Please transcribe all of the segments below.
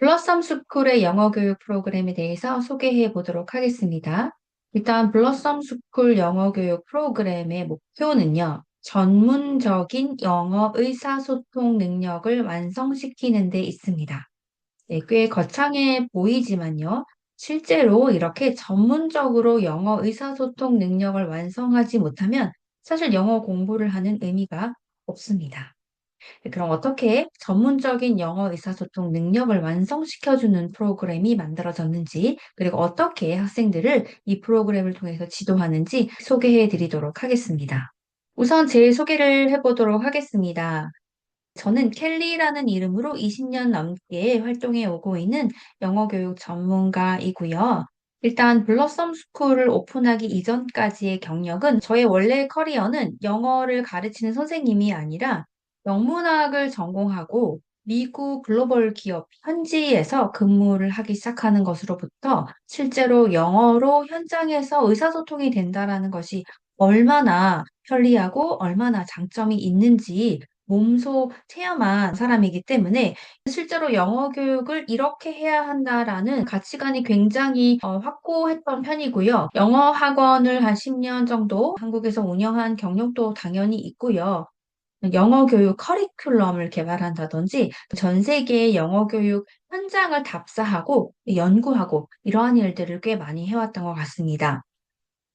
블러썸 스쿨의 영어 교육 프로그램에 대해서 소개해 보도록 하겠습니다. 일단 블러썸 스쿨 영어 교육 프로그램의 목표는요, 전문적인 영어 의사소통 능력을 완성시키는 데 있습니다. 네, 꽤 거창해 보이지만요, 실제로 이렇게 전문적으로 영어 의사소통 능력을 완성하지 못하면 사실 영어 공부를 하는 의미가 없습니다. 네, 그럼 어떻게 전문적인 영어 의사소통 능력을 완성시켜주는 프로그램이 만들어졌는지, 그리고 어떻게 학생들을 이 프로그램을 통해서 지도하는지 소개해 드리도록 하겠습니다. 우선 제 소개를 해보도록 하겠습니다. 저는 켈리라는 이름으로 20년 넘게 활동해 오고 있는 영어 교육 전문가이고요. 일단 블러썸 스쿨을 오픈하기 이전까지의 경력은 저의 원래 커리어는 영어를 가르치는 선생님이 아니라 영문학을 전공하고 미국 글로벌 기업 현지에서 근무를 하기 시작하는 것으로부터 실제로 영어로 현장에서 의사소통이 된다라는 것이 얼마나 편리하고 얼마나 장점이 있는지 몸소 체험한 사람이기 때문에 실제로 영어 교육을 이렇게 해야 한다라는 가치관이 굉장히 확고했던 편이고요. 영어 학원을 한 10년 정도 한국에서 운영한 경력도 당연히 있고요. 영어 교육 커리큘럼을 개발한다든지 전 세계의 영어 교육 현장을 답사하고 연구하고 이러한 일들을 꽤 많이 해왔던 것 같습니다.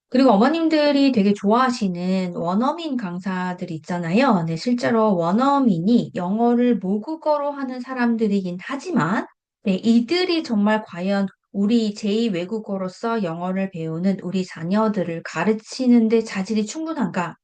그리고 어머님들이 되게 좋아하시는 원어민 강사들 있잖아요. 네, 실제로 원어민이 영어를 모국어로 하는 사람들이긴 하지만, 네, 이들이 정말 과연 우리 제2 외국어로서 영어를 배우는 우리 자녀들을 가르치는데 자질이 충분한가?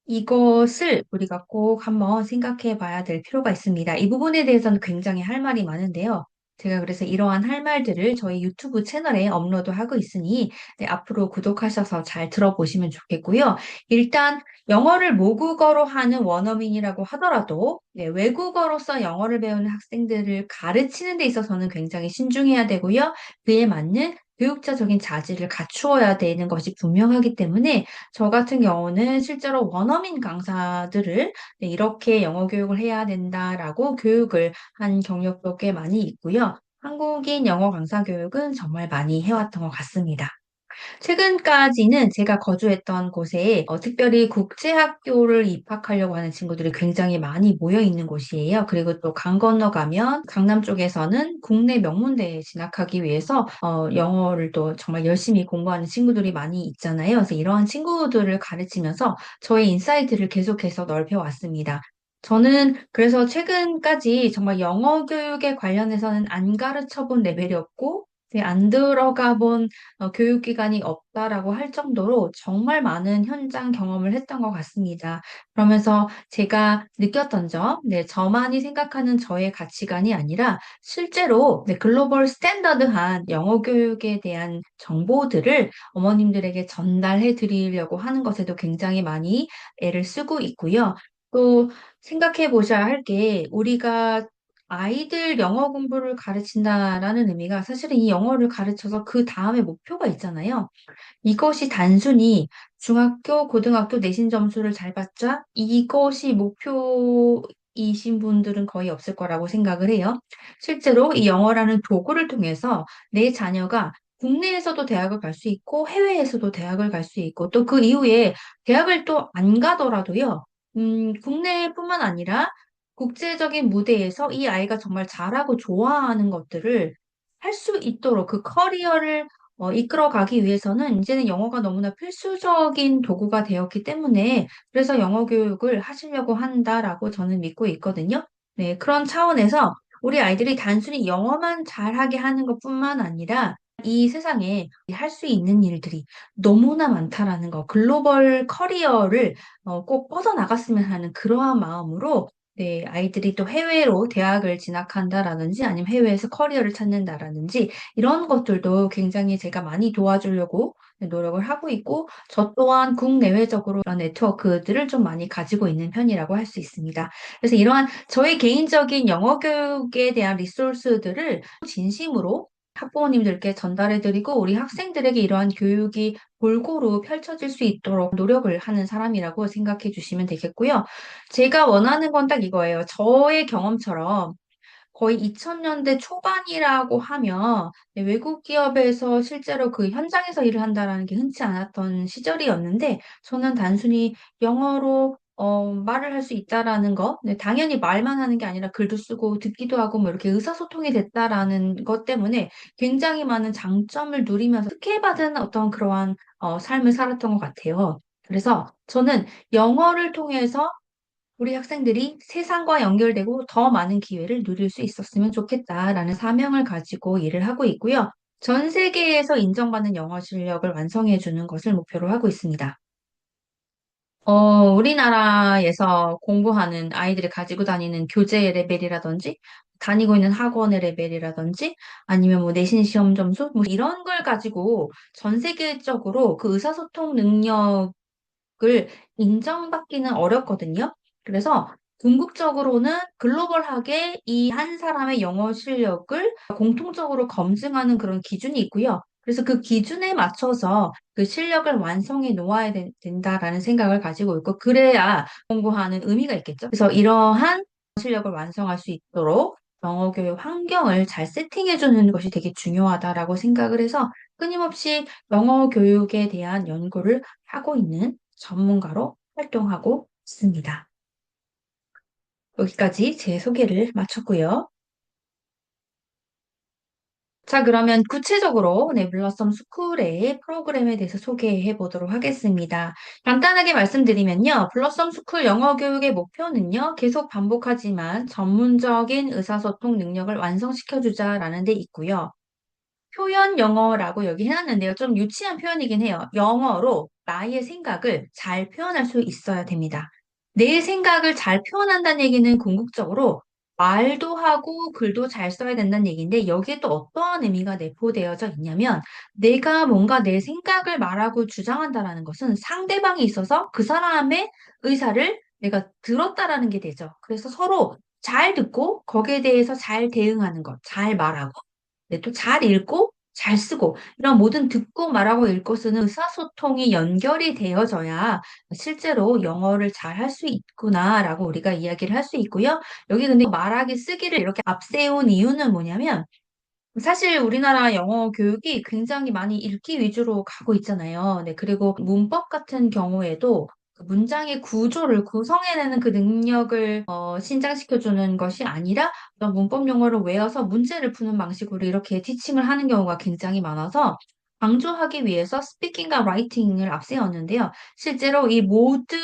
이것을 우리가 꼭 한번 생각해 봐야 될 필요가 있습니다. 이 부분에 대해서는 굉장히 할 말이 많은데요. 제가 그래서 이러한 할 말들을 저희 유튜브 채널에 업로드하고 있으니 네, 앞으로 구독하셔서 잘 들어보시면 좋겠고요. 일단 영어를 모국어로 하는 원어민이라고 하더라도 네, 외국어로서 영어를 배우는 학생들을 가르치는 데 있어서는 굉장히 신중해야 되고요. 그에 맞는 교육자적인 자질을 갖추어야 되는 것이 분명하기 때문에 저 같은 경우는 실제로 원어민 강사들을 네, 이렇게 영어 교육을 해야 된다라고 교육을 한 경력도 꽤 많이 있고요. 한국인 영어 강사 교육은 정말 많이 해왔던 것 같습니다. 최근까지는 제가 거주했던 곳에 특별히 국제학교를 입학하려고 하는 친구들이 굉장히 많이 모여 있는 곳이에요. 그리고 또 강 건너가면 강남 쪽에서는 국내 명문대에 진학하기 위해서 영어를 또 정말 열심히 공부하는 친구들이 많이 있잖아요. 그래서 이러한 친구들을 가르치면서 저의 인사이트를 계속해서 넓혀왔습니다. 저는 그래서 최근까지 정말 영어 교육에 관련해서는 안 가르쳐 본 레벨이었고, 안 들어가 본 교육기관이 없다라고 할 정도로 정말 많은 현장 경험을 했던 것 같습니다. 그러면서 제가 느꼈던 점, 네, 저만이 생각하는 저의 가치관이 아니라 실제로 네, 글로벌 스탠더드한 영어 교육에 대한 정보들을 어머님들에게 전달해 드리려고 하는 것에도 굉장히 많이 애를 쓰고 있고요. 또 생각해 보셔야 할 게 우리가 아이들 영어 공부를 가르친다라는 의미가 사실은 이 영어를 가르쳐서 그 다음에 목표가 있잖아요. 이것이 단순히 중학교, 고등학교 내신 점수를 잘 받자 이것이 목표이신 분들은 거의 없을 거라고 생각을 해요. 실제로 이 영어라는 도구를 통해서 내 자녀가 국내에서도 대학을 갈 수 있고 해외에서도 대학을 갈 수 있고 또 그 이후에 대학을 또 안 가더라도요. 국내뿐만 아니라 국제적인 무대에서 이 아이가 정말 잘하고 좋아하는 것들을 할 수 있도록 그 커리어를 이끌어가기 위해서는 이제는 영어가 너무나 필수적인 도구가 되었기 때문에 그래서 영어 교육을 하시려고 한다라고 저는 믿고 있거든요. 네, 그런 차원에서 우리 아이들이 단순히 영어만 잘하게 하는 것뿐만 아니라 이 세상에 할 수 있는 일들이 너무나 많다라는 거, 글로벌 커리어를 꼭 뻗어나갔으면 하는 그러한 마음으로 네, 아이들이 또 해외로 대학을 진학한다라든지 아니면 해외에서 커리어를 찾는다라든지 이런 것들도 굉장히 제가 많이 도와주려고 노력을 하고 있고, 저 또한 국내외적으로 그런 네트워크들을 좀 많이 가지고 있는 편이라고 할 수 있습니다. 그래서 이러한 저의 개인적인 영어 교육에 대한 리소스들을 진심으로 학부모님들께 전달해드리고, 우리 학생들에게 이러한 교육이 골고루 펼쳐질 수 있도록 노력을 하는 사람이라고 생각해 주시면 되겠고요. 제가 원하는 건 딱 이거예요. 저의 경험처럼 거의 2000년대 초반이라고 하면 네, 외국 기업에서 실제로 그 현장에서 일을 한다라는 게 흔치 않았던 시절이었는데 저는 단순히 영어로 말을 할 수 있다라는 거, 네, 당연히 말만 하는 게 아니라 글도 쓰고 듣기도 하고 뭐 이렇게 의사소통이 됐다라는 것 때문에 굉장히 많은 장점을 누리면서 특혜받은 어떤 그러한 삶을 살았던 것 같아요. 그래서 저는 영어를 통해서 우리 학생들이 세상과 연결되고 더 많은 기회를 누릴 수 있었으면 좋겠다라는 사명을 가지고 일을 하고 있고요. 전 세계에서 인정받는 영어 실력을 완성해 주는 것을 목표로 하고 있습니다. 우리나라에서 공부하는 아이들이 가지고 다니는 교재 레벨이라든지, 다니고 있는 학원의 레벨이라든지, 아니면 뭐 내신 시험 점수, 뭐 이런 걸 가지고 전 세계적으로 그 의사소통 능력을 인정받기는 어렵거든요. 그래서 궁극적으로는 글로벌하게 이 한 사람의 영어 실력을 공통적으로 검증하는 그런 기준이 있고요. 그래서 그 기준에 맞춰서 그 실력을 완성해 놓아야 된다라는 생각을 가지고 있고, 그래야 공부하는 의미가 있겠죠. 그래서 이러한 실력을 완성할 수 있도록 영어 교육 환경을 잘 세팅해 주는 것이 되게 중요하다라고 생각을 해서 끊임없이 영어 교육에 대한 연구를 하고 있는 전문가로 활동하고 있습니다. 여기까지 제 소개를 마쳤고요. 자, 그러면 구체적으로 네, 블러썸 스쿨의 프로그램에 대해서 소개해 보도록 하겠습니다. 간단하게 말씀드리면요. 블러썸 스쿨 영어 교육의 목표는요. 계속 반복하지만 전문적인 의사소통 능력을 완성시켜 주자라는 데 있고요. 표현 영어라고 여기 해놨는데요. 좀 유치한 표현이긴 해요. 영어로 나의 생각을 잘 표현할 수 있어야 됩니다. 내 생각을 잘 표현한다는 얘기는 궁극적으로 말도 하고 글도 잘 써야 된다는 얘기인데 여기에 또 어떠한 의미가 내포되어져 있냐면 내가 뭔가 내 생각을 말하고 주장한다라는 것은 상대방이 있어서 그 사람의 의사를 내가 들었다라는 게 되죠. 그래서 서로 잘 듣고 거기에 대해서 잘 대응하는 것, 잘 말하고 네, 또 잘 읽고 잘 쓰고 이런 모든 듣고 말하고 읽고 쓰는 의사소통이 연결이 되어져야 실제로 영어를 잘 할 수 있구나라고 우리가 이야기를 할 수 있고요. 여기 근데 말하기 쓰기를 이렇게 앞세운 이유는 뭐냐면 사실 우리나라 영어 교육이 굉장히 많이 읽기 위주로 가고 있잖아요. 네, 그리고 문법 같은 경우에도 그 문장의 구조를 구성해내는 그 능력을 신장시켜주는 것이 아니라 어떤 문법 용어를 외워서 문제를 푸는 방식으로 이렇게 티칭을 하는 경우가 굉장히 많아서 강조하기 위해서 스피킹과 라이팅을 앞세웠는데요. 실제로 이 모든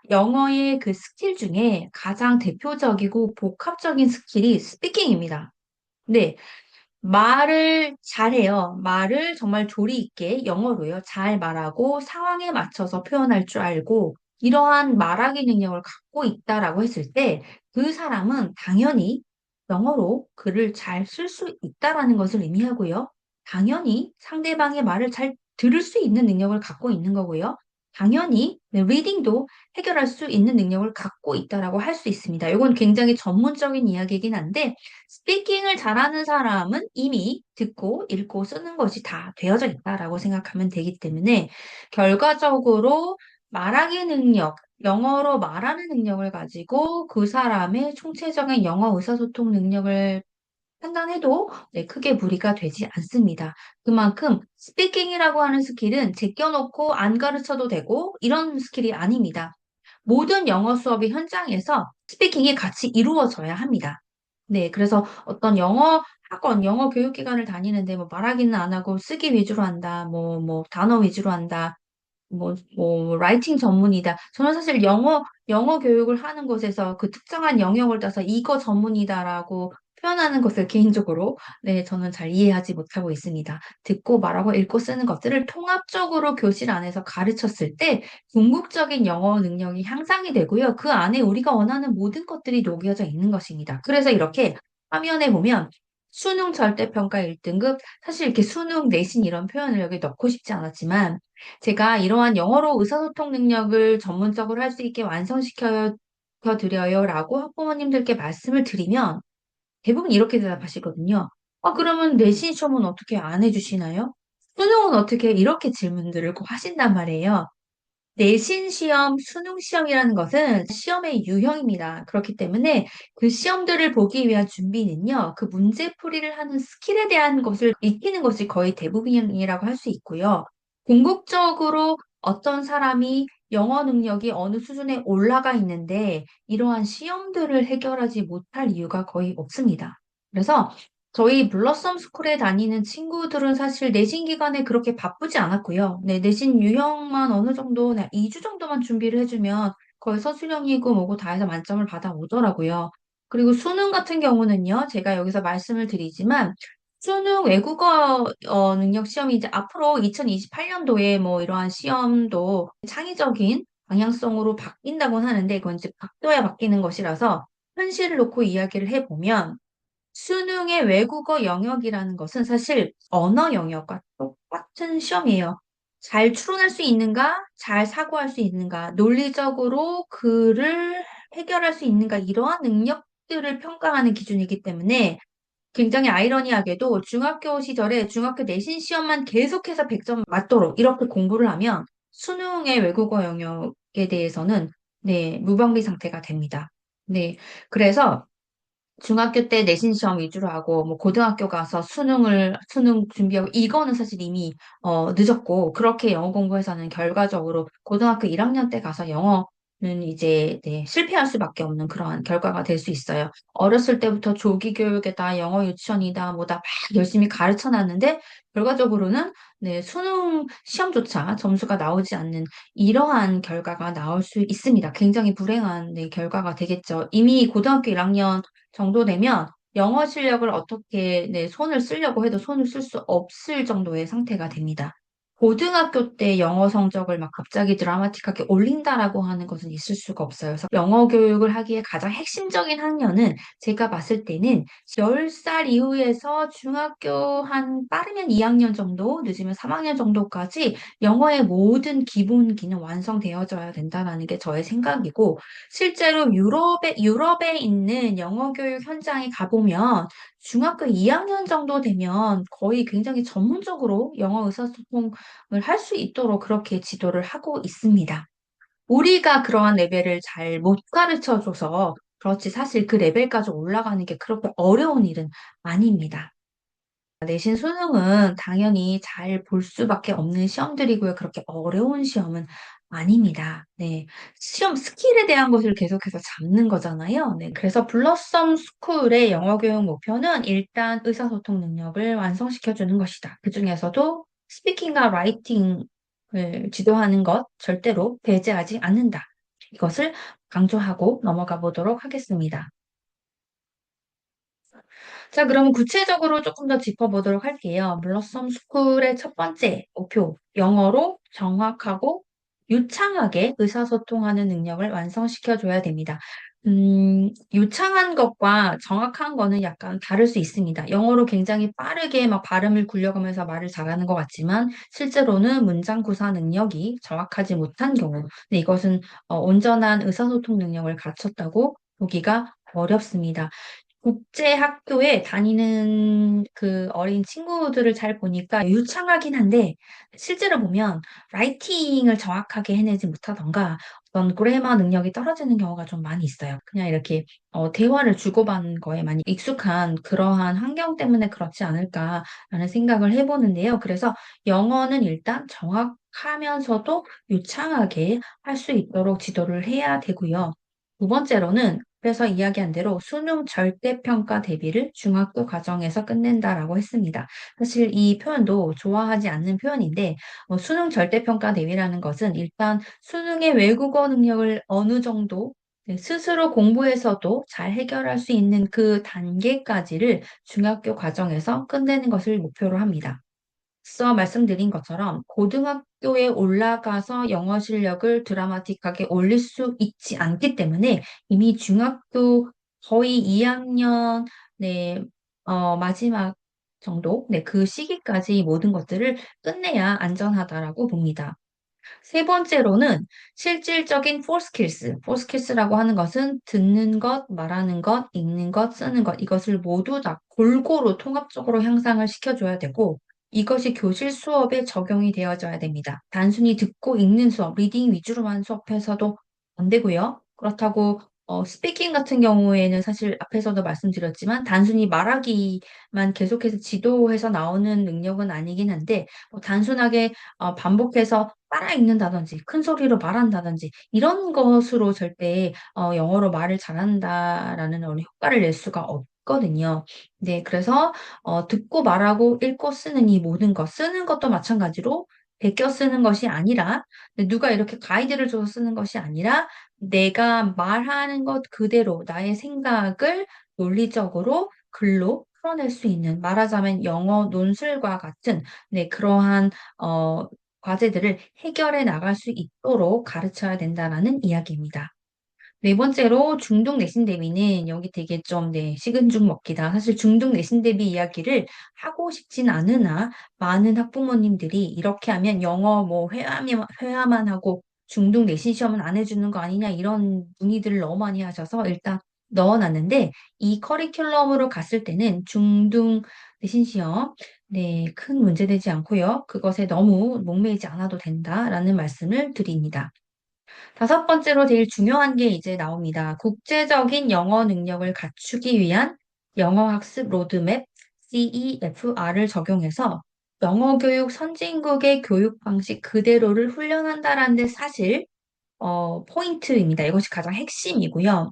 영어의 그 스킬 중에 가장 대표적이고 복합적인 스킬이 스피킹입니다. 네, 말을 잘해요. 말을 정말 조리 있게 영어로요. 잘 말하고 상황에 맞춰서 표현할 줄 알고 이러한 말하기 능력을 갖고 있다라고 했을 때 그 사람은 당연히 영어로 글을 잘 쓸 수 있다라는 것을 의미하고요. 당연히 상대방의 말을 잘 들을 수 있는 능력을 갖고 있는 거고요. 당연히 네, 리딩도 해결할 수 있는 능력을 갖고 있다라고 할 수 있습니다. 이건 굉장히 전문적인 이야기이긴 한데 스피킹을 잘하는 사람은 이미 듣고 읽고 쓰는 것이 다 되어져 있다라고 생각하면 되기 때문에 결과적으로 말하기 능력, 영어로 말하는 능력을 가지고 그 사람의 총체적인 영어 의사소통 능력을 판단해도 네, 크게 무리가 되지 않습니다. 그만큼 스피킹이라고 하는 스킬은 제껴놓고 안 가르쳐도 되고 이런 스킬이 아닙니다. 모든 영어 수업의 현장에서 스피킹이 같이 이루어져야 합니다. 네, 그래서 어떤 영어 학원, 영어 교육기관을 다니는데 뭐 말하기는 안 하고 쓰기 위주로 한다, 뭐 단어 위주로 한다, 라이팅 전문이다. 저는 사실 영어 교육을 하는 곳에서 그 특정한 영역을 따서 이거 전문이다라고 표현하는 것을 개인적으로, 네, 저는 잘 이해하지 못하고 있습니다. 듣고 말하고 읽고 쓰는 것들을 통합적으로 교실 안에서 가르쳤을 때 궁극적인 영어 능력이 향상이 되고요. 그 안에 우리가 원하는 모든 것들이 녹여져 있는 것입니다. 그래서 이렇게 화면에 보면 수능 절대평가 1등급, 사실 이렇게 수능 내신 이런 표현을 여기 넣고 싶지 않았지만 제가 이러한 영어로 의사소통 능력을 전문적으로 할 수 있게 완성시켜 드려요라고 학부모님들께 말씀을 드리면 대부분 이렇게 대답하시거든요. 그러면 내신 시험은 어떻게 안 해주시나요? 수능은 어떻게 이렇게 질문들을 꼭 하신단 말이에요. 내신 시험, 수능 시험이라는 것은 시험의 유형입니다. 그렇기 때문에 그 시험들을 보기 위한 준비는요, 그 문제풀이를 하는 스킬에 대한 것을 익히는 것이 거의 대부분이라고 할 수 있고요. 궁극적으로 어떤 사람이 영어 능력이 어느 수준에 올라가 있는데 이러한 시험들을 해결하지 못할 이유가 거의 없습니다. 그래서 저희 블러썸 스쿨에 다니는 친구들은 사실 내신 기간에 그렇게 바쁘지 않았고요. 네, 내신 유형만 어느 정도, 2주 정도만 준비를 해주면 거의 서술형이고 뭐고 다 해서 만점을 받아오더라고요. 그리고 수능 같은 경우는요, 제가 여기서 말씀을 드리지만, 수능 외국어 능력 시험이 이제 앞으로 2028년도에 뭐 이러한 시험도 창의적인 방향성으로 바뀐다고는 하는데, 이건 이제 바뀌어야 바뀌는 것이라서 현실을 놓고 이야기를 해보면, 수능의 외국어 영역이라는 것은 사실 언어 영역과 똑같은 시험이에요. 잘 추론할 수 있는가, 잘 사고할 수 있는가, 논리적으로 글을 해결할 수 있는가, 이러한 능력들을 평가하는 기준이기 때문에 굉장히 아이러니하게도 중학교 시절에 중학교 내신 시험만 계속해서 100점 맞도록 이렇게 공부를 하면 수능의 외국어 영역에 대해서는 네, 무방비 상태가 됩니다. 네, 그래서 중학교 때 내신 시험 위주로 하고 뭐 고등학교 가서 수능 준비하고 이거는 사실 이미 늦었고 그렇게 영어 공부해서는 결과적으로 고등학교 1학년 때 가서 영어는 이제 네, 실패할 수밖에 없는 그러한 결과가 될 수 있어요. 어렸을 때부터 조기 교육에다 영어 유치원이다 뭐다 막 열심히 가르쳐 놨는데 결과적으로는 네, 수능 시험조차 점수가 나오지 않는 이러한 결과가 나올 수 있습니다. 굉장히 불행한 네, 결과가 되겠죠. 이미 고등학교 1학년 정도 되면 영어 실력을 어떻게 내 손을 쓰려고 해도 손을 쓸 수 없을 정도의 상태가 됩니다. 고등학교 때 영어 성적을 막 갑자기 드라마틱하게 올린다라고 하는 것은 있을 수가 없어요. 그래서 영어 교육을 하기에 가장 핵심적인 학년은 제가 봤을 때는 10살 이후에서 중학교 한 빠르면 2학년 정도, 늦으면 3학년 정도까지 영어의 모든 기본기는 완성되어져야 된다는 게 저의 생각이고, 실제로 유럽에 있는 영어 교육 현장에 가보면 중학교 2학년 정도 되면 거의 굉장히 전문적으로 영어 의사소통을 할 수 있도록 그렇게 지도를 하고 있습니다. 우리가 그러한 레벨을 잘 못 가르쳐 줘서 그렇지 사실 그 레벨까지 올라가는 게 그렇게 어려운 일은 아닙니다. 내신 수능은 당연히 잘 볼 수밖에 없는 시험들이고요. 그렇게 어려운 시험은 아닙니다. 네. 시험 스킬에 대한 것을 계속해서 잡는 거잖아요. 네. 그래서 블러썸 스쿨의 영어 교육 목표는 일단 의사소통 능력을 완성시켜 주는 것이다. 그중에서도 스피킹과 라이팅을 지도하는 것 절대로 배제하지 않는다. 이것을 강조하고 넘어가 보도록 하겠습니다. 자, 그럼 구체적으로 조금 더 짚어보도록 할게요. 블러썸 스쿨의 첫 번째 목표, 영어로 정확하고 유창하게 의사소통하는 능력을 완성시켜줘야 됩니다. 유창한 것과 정확한 거는 약간 다를 수 있습니다. 영어로 굉장히 빠르게 막 발음을 굴려가면서 말을 잘하는 것 같지만 실제로는 문장 구사 능력이 정확하지 못한 경우, 네, 이것은 온전한 의사소통 능력을 갖췄다고 보기가 어렵습니다. 국제 학교에 다니는 그 어린 친구들을 잘 보니까 유창하긴 한데 실제로 보면 라이팅을 정확하게 해내지 못하던가 어떤 그래머 능력이 떨어지는 경우가 좀 많이 있어요. 그냥 이렇게 대화를 주고받는 거에 많이 익숙한 그러한 환경 때문에 그렇지 않을까라는 생각을 해보는데요. 그래서 영어는 일단 정확하면서도 유창하게 할 수 있도록 지도를 해야 되고요. 두 번째로는 그래서 이야기한 대로 수능 절대평가 대비를 중학교 과정에서 끝낸다라고 했습니다. 사실 이 표현도 좋아하지 않는 표현인데 수능 절대평가 대비라는 것은 일단 수능의 외국어 능력을 어느 정도 네, 스스로 공부해서도 잘 해결할 수 있는 그 단계까지를 중학교 과정에서 끝내는 것을 목표로 합니다. 앞서 말씀드린 것처럼 고등학교에 올라가서 영어 실력을 드라마틱하게 올릴 수 있지 않기 때문에 이미 중학교 거의 2학년 네, 마지막 정도 네, 그 시기까지 모든 것들을 끝내야 안전하다라고 봅니다. 세 번째로는 실질적인 포스킬스라고 하는 것은 듣는 것, 말하는 것, 읽는 것, 쓰는 것, 이것을 모두 다 골고루 통합적으로 향상을 시켜줘야 되고, 이것이 교실 수업에 적용이 되어져야 됩니다. 단순히 듣고 읽는 수업, 리딩 위주로만 수업해서도 안 되고요. 그렇다고 스피킹 같은 경우에는 사실 앞에서도 말씀드렸지만 단순히 말하기만 계속해서 지도해서 나오는 능력은 아니긴 한데 단순하게 반복해서 따라 읽는다든지 큰 소리로 말한다든지 이런 것으로 절대 영어로 말을 잘한다라는 어느 효과를 낼 수가 없거든요. 네, 그래서 듣고 말하고 읽고 쓰는 이 모든 것, 쓰는 것도 마찬가지로 베껴 쓰는 것이 아니라, 누가 이렇게 가이드를 줘서 쓰는 것이 아니라, 내가 말하는 것 그대로 나의 생각을 논리적으로 글로 풀어낼 수 있는, 말하자면 영어 논술과 같은, 네, 그러한, 과제들을 해결해 나갈 수 있도록 가르쳐야 된다라는 이야기입니다. 네 번째로 중독 내신 대비는 여기 되게 좀, 네, 식은 죽 먹기다. 사실 중독 내신 대비 이야기를 하고 싶진 않으나 많은 학부모님들이 이렇게 하면 영어 뭐 회화만 하고 중독 내신 시험은 안 해주는 거 아니냐 이런 문의들을 너무 많이 하셔서 일단 넣어놨는데 이 커리큘럼으로 갔을 때는 중독 내신 시험 네, 큰 문제 되지 않고요. 그것에 너무 목매이지 않아도 된다라는 말씀을 드립니다. 다섯 번째로 제일 중요한 게 이제 나옵니다. 국제적인 영어 능력을 갖추기 위한 영어 학습 로드맵 CEFR을 적용해서 영어 교육 선진국의 교육 방식 그대로를 훈련한다라는 데 사실 포인트입니다. 이것이 가장 핵심이고요.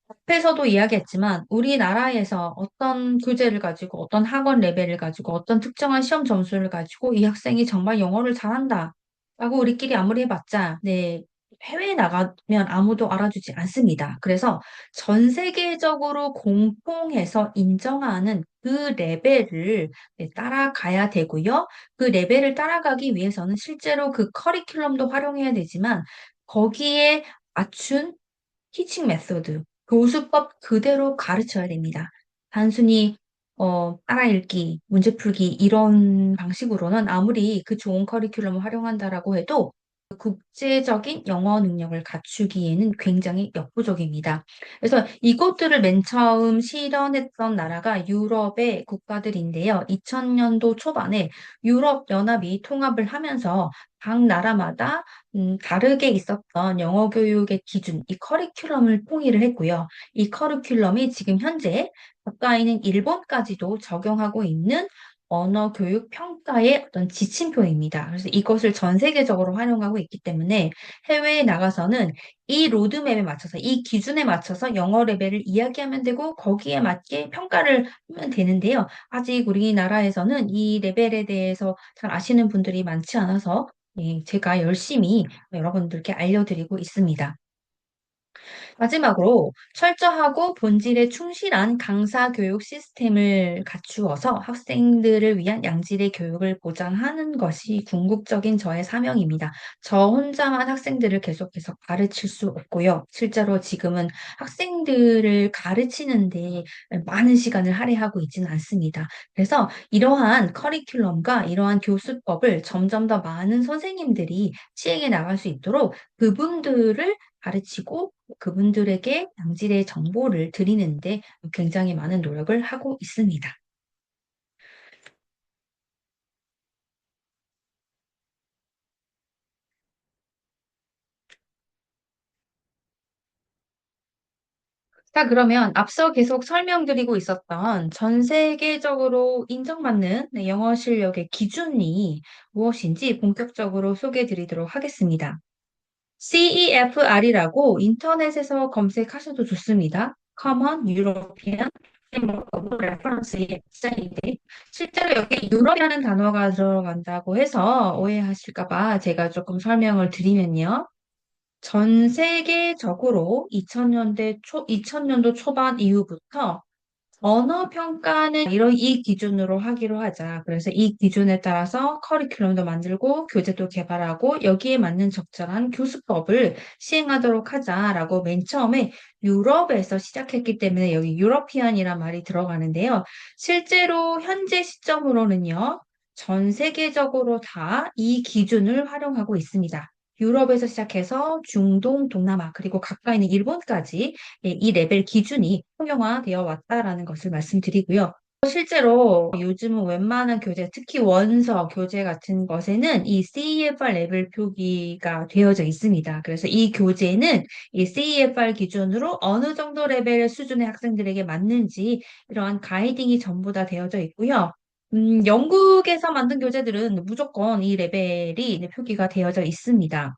앞에서도 이야기했지만 우리나라에서 어떤 교재를 가지고 어떤 학원 레벨을 가지고 어떤 특정한 시험 점수를 가지고 이 학생이 정말 영어를 잘한다 라고 우리끼리 아무리 해봤자 네, 해외에 나가면 아무도 알아주지 않습니다. 그래서 전 세계적으로 공통해서 인정하는 그 레벨을 네, 따라가야 되고요. 그 레벨을 따라가기 위해서는 실제로 그 커리큘럼도 활용해야 되지만 거기에 맞춘 티칭 메소드, 교수법 그대로 가르쳐야 됩니다. 단순히 따라 읽기, 문제 풀기 이런 방식으로는 아무리 그 좋은 커리큘럼을 활용한다라고 해도 국제적인 영어 능력을 갖추기에는 굉장히 역부족입니다. 그래서 이것들을 맨 처음 실현했던 나라가 유럽의 국가들인데요. 2000년도 초반에 유럽 연합이 통합을 하면서 각 나라마다 다르게 있었던 영어 교육의 기준, 이 커리큘럼을 통일을 했고요. 이 커리큘럼이 지금 현재 가까이 있는 일본까지도 적용하고 있는 언어 교육 평가의 어떤 지침표입니다. 그래서 이것을 전 세계적으로 활용하고 있기 때문에 해외에 나가서는 이 로드맵에 맞춰서, 이 기준에 맞춰서 영어 레벨을 이야기하면 되고 거기에 맞게 평가를 하면 되는데요. 아직 우리나라에서는 이 레벨에 대해서 잘 아시는 분들이 많지 않아서 예, 제가 열심히 여러분들께 알려드리고 있습니다. 마지막으로 철저하고 본질에 충실한 강사 교육 시스템을 갖추어서 학생들을 위한 양질의 교육을 보장하는 것이 궁극적인 저의 사명입니다. 저 혼자만 학생들을 계속해서 가르칠 수 없고요. 실제로 지금은 학생들을 가르치는데 많은 시간을 할애하고 있지는 않습니다. 그래서 이러한 커리큘럼과 이러한 교수법을 점점 더 많은 선생님들이 시행해 나갈 수 있도록 그분들을 가르치고 그분들에게 양질의 정보를 드리는데 굉장히 많은 노력을 하고 있습니다. 자, 그러면 앞서 계속 설명드리고 있었던 전 세계적으로 인정받는 네, 영어 실력의 기준이 무엇인지 본격적으로 소개해 드리도록 하겠습니다. CEFR이라고 인터넷에서 검색하셔도 좋습니다. Common European Framework of Reference의 약자인데 실제로 여기 유럽이라는 단어가 들어간다고 해서 오해하실까 봐 제가 조금 설명을 드리면요. 전 세계적으로 2000년도 초반 이후부터 언어 평가는 이런 이 기준으로 하기로 하자. 그래서 이 기준에 따라서 커리큘럼도 만들고 교재도 개발하고 여기에 맞는 적절한 교수법을 시행하도록 하자라고 맨 처음에 유럽에서 시작했기 때문에 여기 유러피안이란 말이 들어가는데요. 실제로 현재 시점으로는요. 전 세계적으로 다 이 기준을 활용하고 있습니다. 유럽에서 시작해서 중동, 동남아, 그리고 가까이 있는 일본까지 예, 이 레벨 기준이 통용화되어 왔다라는 것을 말씀드리고요. 실제로 요즘은 웬만한 교재, 특히 원서 교재 같은 것에는 이 CEFR 레벨 표기가 되어져 있습니다. 그래서 이 교재는 이 CEFR 기준으로 어느 정도 레벨의 수준의 학생들에게 맞는지 이러한 가이딩이 전부 다 되어져 있고요. 영국에서 만든 교재들은 무조건 이 레벨이 표기가 되어져 있습니다.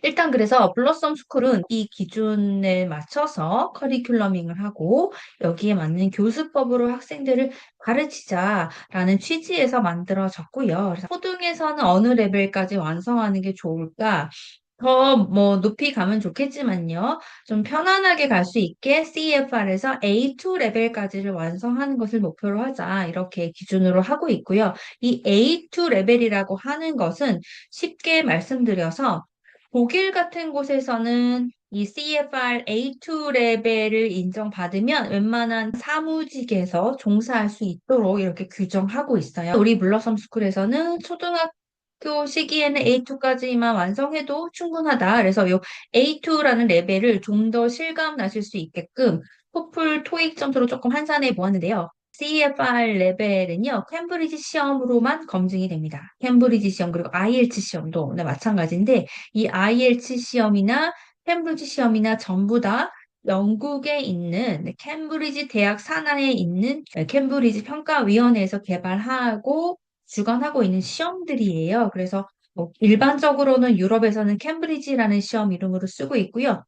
일단 그래서 블러썸 스쿨은 이 기준에 맞춰서 커리큘러밍을 하고 여기에 맞는 교수법으로 학생들을 가르치자라는 취지에서 만들어졌고요. 그래서 초등에서는 어느 레벨까지 완성하는 게 좋을까? 더 뭐 높이 가면 좋겠지만요. 좀 편안하게 갈 수 있게 CFR에서 A2 레벨까지를 완성하는 것을 목표로 하자. 이렇게 기준으로 하고 있고요. 이 A2 레벨이라고 하는 것은 쉽게 말씀드려서 독일 같은 곳에서는 이 CFR A2 레벨을 인정받으면 웬만한 사무직에서 종사할 수 있도록 이렇게 규정하고 있어요. 우리 블러썸 스쿨에서는 초등학교 시기에는 A2까지만 완성해도 충분하다. 그래서 이 A2라는 레벨을 좀 더 실감 나실 수 있게끔 토플, 토익 점수로 조금 환산해 보았는데요. CFR 레벨은요, 캠브리지 시험으로만 검증이 됩니다. 캠브리지 시험, 그리고 IELTS 시험도 네, 마찬가지인데, 이 IELTS 시험이나 캠브리지 시험이나 전부 다 영국에 있는 캠브리지 대학 산하에 있는 캠브리지 평가위원회에서 개발하고 주관하고 있는 시험들이에요. 그래서 뭐 일반적으로는 유럽에서는 캠브리지라는 시험 이름으로 쓰고 있고요.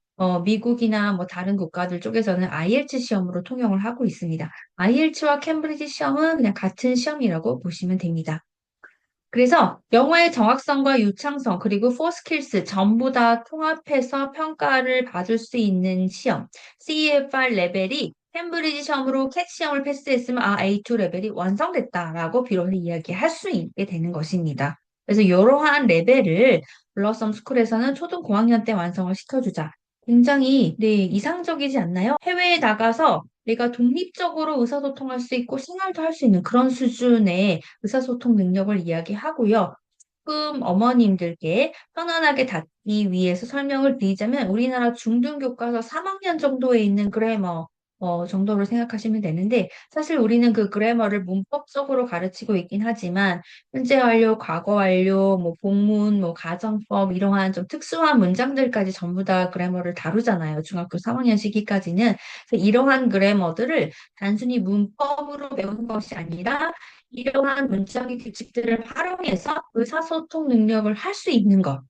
미국이나 뭐 다른 국가들 쪽에서는 IELTS 시험으로 통용을 하고 있습니다. IELTS와 캠브리지 시험은 그냥 같은 시험이라고 보시면 됩니다. 그래서 영어의 정확성과 유창성 그리고 포스킬스 전부 다 통합해서 평가를 받을 수 있는 시험 CEFR 레벨이 캠브리지 시험으로 캣 시험을 패스했으면 A2 레벨이 완성됐다라고 비로소 이야기할 수 있게 되는 것입니다. 그래서 이러한 레벨을 블러썸 스쿨에서는 초등 고학년 때 완성을 시켜주자. 굉장히 네, 이상적이지 않나요? 해외에 나가서 내가 독립적으로 의사소통할 수 있고 생활도 할 수 있는 그런 수준의 의사소통 능력을 이야기하고요. 조금 어머님들께 편안하게 닫기 위해서 설명을 드리자면 우리나라 중등교과서 3학년 정도에 있는 그래머 정도로 생각하시면 되는데 사실 우리는 그 그래머를 문법적으로 가르치고 있긴 하지만 현재 완료, 과거 완료, 뭐 복문, 뭐 가정법 이러한 좀 특수한 문장들까지 전부 다 그래머를 다루잖아요. 중학교 3학년 시기까지는. 그래서 이러한 그래머들을 단순히 문법으로 배우는 것이 아니라 이러한 문장의 규칙들을 활용해서 의사소통 능력을 할 수 있는 것.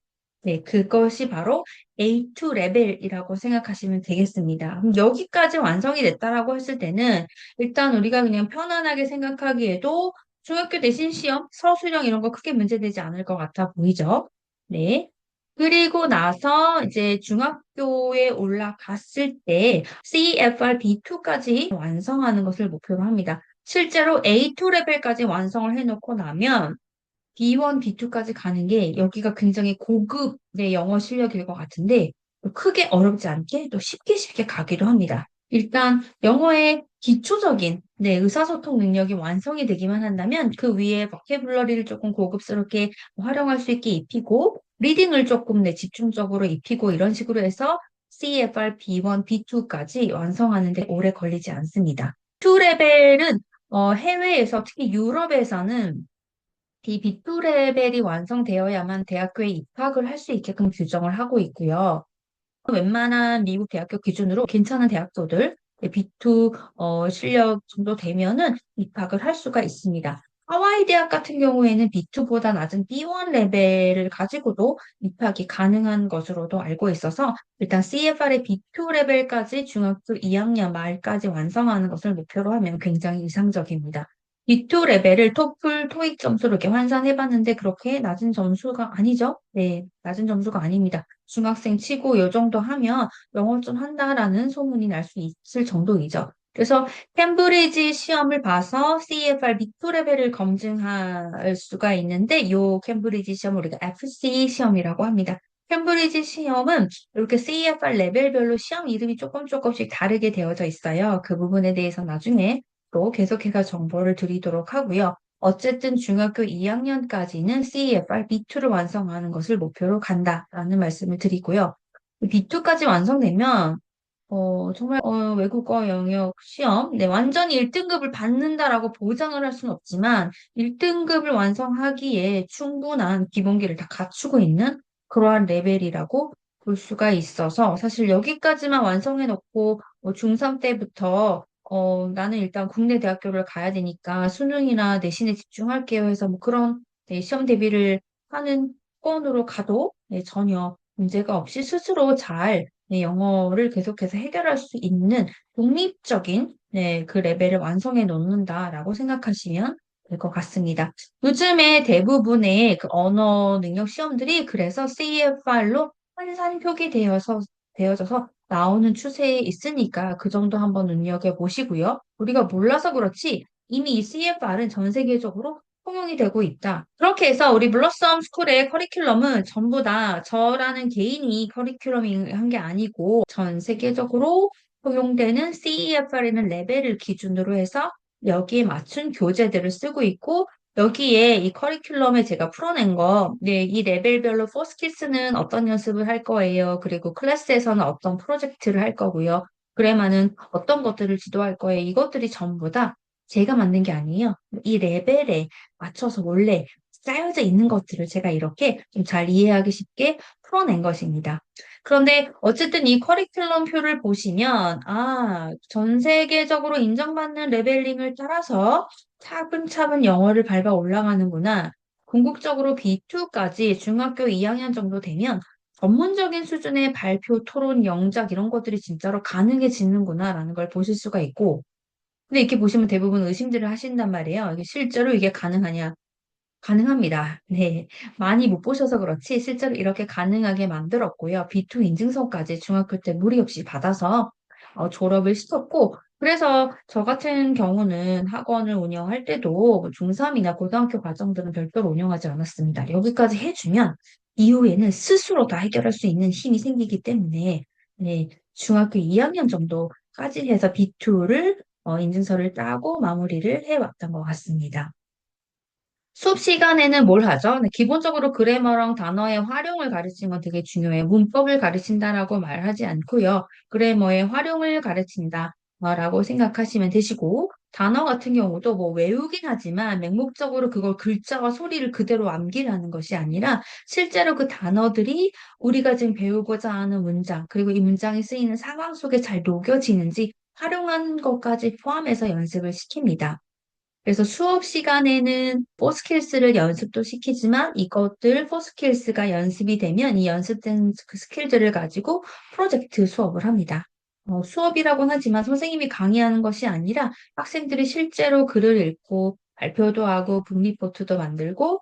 네, 그것이 바로 A2 레벨이라고 생각하시면 되겠습니다. 그럼 여기까지 완성이 됐다라고 했을 때는 일단 우리가 그냥 편안하게 생각하기에도 중학교 내신 시험, 서술형 이런 거 크게 문제되지 않을 것 같아 보이죠? 네. 그리고 나서 이제 중학교에 올라갔을 때 CFR B2까지 완성하는 것을 목표로 합니다. 실제로 A2 레벨까지 완성을 해놓고 나면 B1, B2까지 가는 게 여기가 굉장히 고급의 영어 실력일 것 같은데 또 크게 어렵지 않게 또 쉽게 쉽게 가기도 합니다. 일단 영어의 기초적인 의사소통 능력이 완성이 되기만 한다면 그 위에 버케블러리를 조금 고급스럽게 활용할 수 있게 입히고 리딩을 조금 집중적으로 입히고 이런 식으로 해서 CFR B1, B2까지 완성하는 데 오래 걸리지 않습니다. 2 레벨은 해외에서 특히 유럽에서는 이 B2 레벨이 완성되어야만 대학교에 입학을 할 수 있게끔 규정을 하고 있고요. 웬만한 미국 대학교 기준으로 괜찮은 대학교들 B2 실력 정도 되면은 입학을 할 수가 있습니다. 하와이 대학 같은 경우에는 B2보다 낮은 B1 레벨을 가지고도 입학이 가능한 것으로도 알고 있어서 일단 CFR의 B2 레벨까지 중학교 2학년 말까지 완성하는 것을 목표로 하면 굉장히 이상적입니다. B2 레벨을 토플, 토익 점수로 이렇게 환산해봤는데 그렇게 낮은 점수가 아니죠? 네, 낮은 점수가 아닙니다. 중학생 치고 요 정도 하면 영어 좀 한다라는 소문이 날 수 있을 정도이죠. 그래서 캠브리지 시험을 봐서 CFR B2 레벨을 검증할 수가 있는데 이 캠브리지 시험을 우리가 FC 시험이라고 합니다. 캠브리지 시험은 이렇게 CFR 레벨별로 시험 이름이 조금씩 다르게 되어져 있어요. 그 부분에 대해서 나중에 또 계속해서 정보를 드리도록 하고요. 어쨌든 중학교 2학년까지는 CEFR B2를 완성하는 것을 목표로 간다라는 말씀을 드리고요. B2까지 완성되면 정말 외국어 영역 시험, 네, 완전히 1등급을 받는다라고 보장을 할 수는 없지만 1등급을 완성하기에 충분한 기본기를 다 갖추고 있는 그러한 레벨이라고 볼 수가 있어서 사실 여기까지만 완성해 놓고 중3 때부터 나는 일단 국내 대학교를 가야 되니까 수능이나 내신에 집중할게요 해서 뭐 그런 네, 시험 대비를 하는 건으로 가도 네, 전혀 문제가 없이 스스로 잘 네, 영어를 계속해서 해결할 수 있는 독립적인 네, 그 레벨을 완성해 놓는다라고 생각하시면 될 것 같습니다. 요즘에 대부분의 그 언어 능력 시험들이 그래서 CFR로 환산 되어져서 나오는 추세에 있으니까 그 정도 한번 눈여겨보시고요. 우리가 몰라서 그렇지 이미 이 CFR은 전 세계적으로 통용이 되고 있다. 그렇게 해서 우리 블러썸 스쿨의 커리큘럼은 전부 다 저라는 개인이 커리큘럼이 한 게 아니고 전 세계적으로 통용되는 CEFR이라는 레벨을 기준으로 해서 여기에 맞춘 교재들을 쓰고 있고 여기에 이 커리큘럼에 제가 풀어낸 거, 네, 이 레벨별로 포스키스는 어떤 연습을 할 거예요. 그리고 클래스에서는 어떤 프로젝트를 할 거고요. 그래마는 어떤 것들을 지도할 거예요. 이것들이 전부 다 제가 만든 게 아니에요. 이 레벨에 맞춰서 원래 짜여져 있는 것들을 제가 이렇게 좀 잘 이해하기 쉽게 풀어낸 것입니다. 그런데 어쨌든 이 커리큘럼 표를 보시면, 전 세계적으로 인정받는 레벨링을 따라서 차근차근 영어를 밟아 올라가는구나. 궁극적으로 B2까지 중학교 2학년 정도 되면 전문적인 수준의 발표, 토론, 영작 이런 것들이 진짜로 가능해지는구나라는 걸 보실 수가 있고, 근데 이렇게 보시면 대부분 의심들을 하신단 말이에요. 이게 실제로 이게 가능하냐? 가능합니다. 네. 많이 못 보셔서 그렇지 실제로 이렇게 가능하게 만들었고요. B2 인증서까지 중학교 때 무리 없이 받아서 졸업을 시켰고, 그래서 저 같은 경우는 학원을 운영할 때도 뭐 중3이나 고등학교 과정들은 별도로 운영하지 않았습니다. 여기까지 해주면 이후에는 스스로 다 해결할 수 있는 힘이 생기기 때문에 네, 중학교 2학년 정도까지 해서 B2를 인증서를 따고 마무리를 해왔던 것 같습니다. 수업 시간에는 뭘 하죠? 네, 기본적으로 그래머랑 단어의 활용을 가르치는 건 되게 중요해요. 문법을 가르친다라고 말하지 않고요. 그래머의 활용을 가르친다. 라고 생각하시면 되시고, 단어 같은 경우도 뭐 외우긴 하지만 맹목적으로 그걸 글자와 소리를 그대로 암기하는 것이 아니라 실제로 그 단어들이 우리가 지금 배우고자 하는 문장, 그리고 이 문장이 쓰이는 상황 속에 잘 녹여지는지 활용한 것까지 포함해서 연습을 시킵니다. 그래서 수업 시간에는 포스킬스를 연습도 시키지만 이것들 포스킬스가 연습이 되면 이 연습된 그 스킬들을 가지고 프로젝트 수업을 합니다. 수업이라고는 하지만 선생님이 강의하는 것이 아니라 학생들이 실제로 글을 읽고 발표도 하고 북리포트도 만들고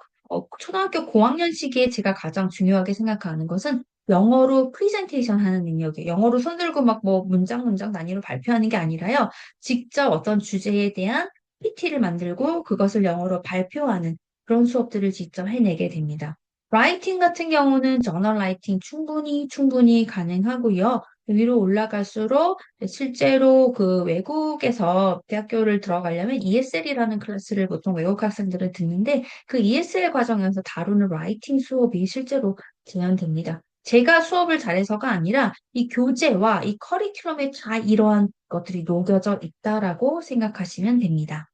초등학교 고학년 시기에 제가 가장 중요하게 생각하는 것은 영어로 프리젠테이션 하는 능력이에요. 영어로 손 들고 막 뭐 문장 단위로 발표하는 게 아니라요. 직접 어떤 주제에 대한 PPT를 만들고 그것을 영어로 발표하는 그런 수업들을 직접 해내게 됩니다. 라이팅 같은 경우는 저널 라이팅 충분히 가능하고요. 위로 올라갈수록 실제로 그 외국에서 대학교를 들어가려면 ESL이라는 클래스를 보통 외국 학생들은 듣는데 그 ESL 과정에서 다루는 라이팅 수업이 실제로 제한됩니다. 제가 수업을 잘해서가 아니라 이 교재와 이 커리큘럼에 다 이러한 것들이 녹여져 있다라고 생각하시면 됩니다.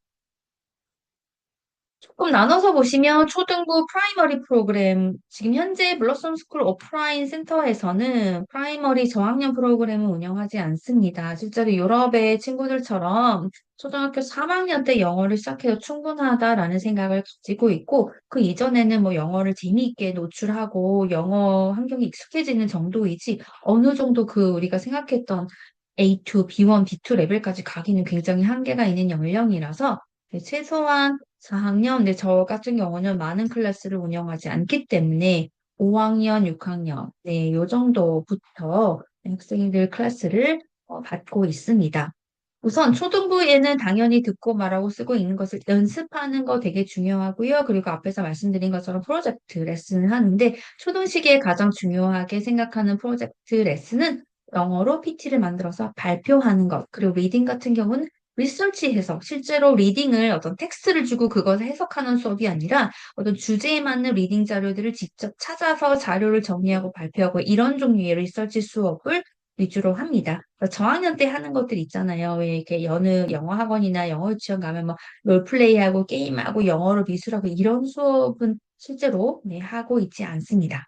조금 나눠서 보시면 초등부 프라이머리 프로그램, 지금 현재 블러썸 스쿨 오프라인 센터에서는 프라이머리 저학년 프로그램을 운영하지 않습니다. 실제로 유럽의 친구들처럼 초등학교 3학년 때 영어를 시작해도 충분하다라는 생각을 가지고 있고, 그 이전에는 뭐 영어를 재미있게 노출하고 영어 환경이 익숙해지는 정도이지, 어느 정도 그 우리가 생각했던 A2, B1, B2 레벨까지 가기는 굉장히 한계가 있는 연령이라서 네, 최소한 4학년, 근데 저 같은 경우는 많은 클래스를 운영하지 않기 때문에 5학년, 6학년, 네, 요 정도부터 학생들 클래스를 받고 있습니다. 우선 초등부에는 당연히 듣고 말하고 쓰고 있는 것을 연습하는 거 되게 중요하고요. 그리고 앞에서 말씀드린 것처럼 프로젝트 레슨을 하는데 초등 시기에 가장 중요하게 생각하는 프로젝트 레슨은 영어로 PT를 만들어서 발표하는 것. 그리고 리딩 같은 경우는 리서치 해석, 실제로 리딩을 어떤 텍스트를 주고 그것을 해석하는 수업이 아니라 어떤 주제에 맞는 리딩 자료들을 직접 찾아서 자료를 정리하고 발표하고 이런 종류의 리서치 수업을 위주로 합니다. 저학년 때 하는 것들 있잖아요. 왜 이렇게 여느 영어 학원이나 영어 유치원 가면 뭐 롤플레이하고 게임하고 영어로 미술하고 이런 수업은 실제로 네, 하고 있지 않습니다.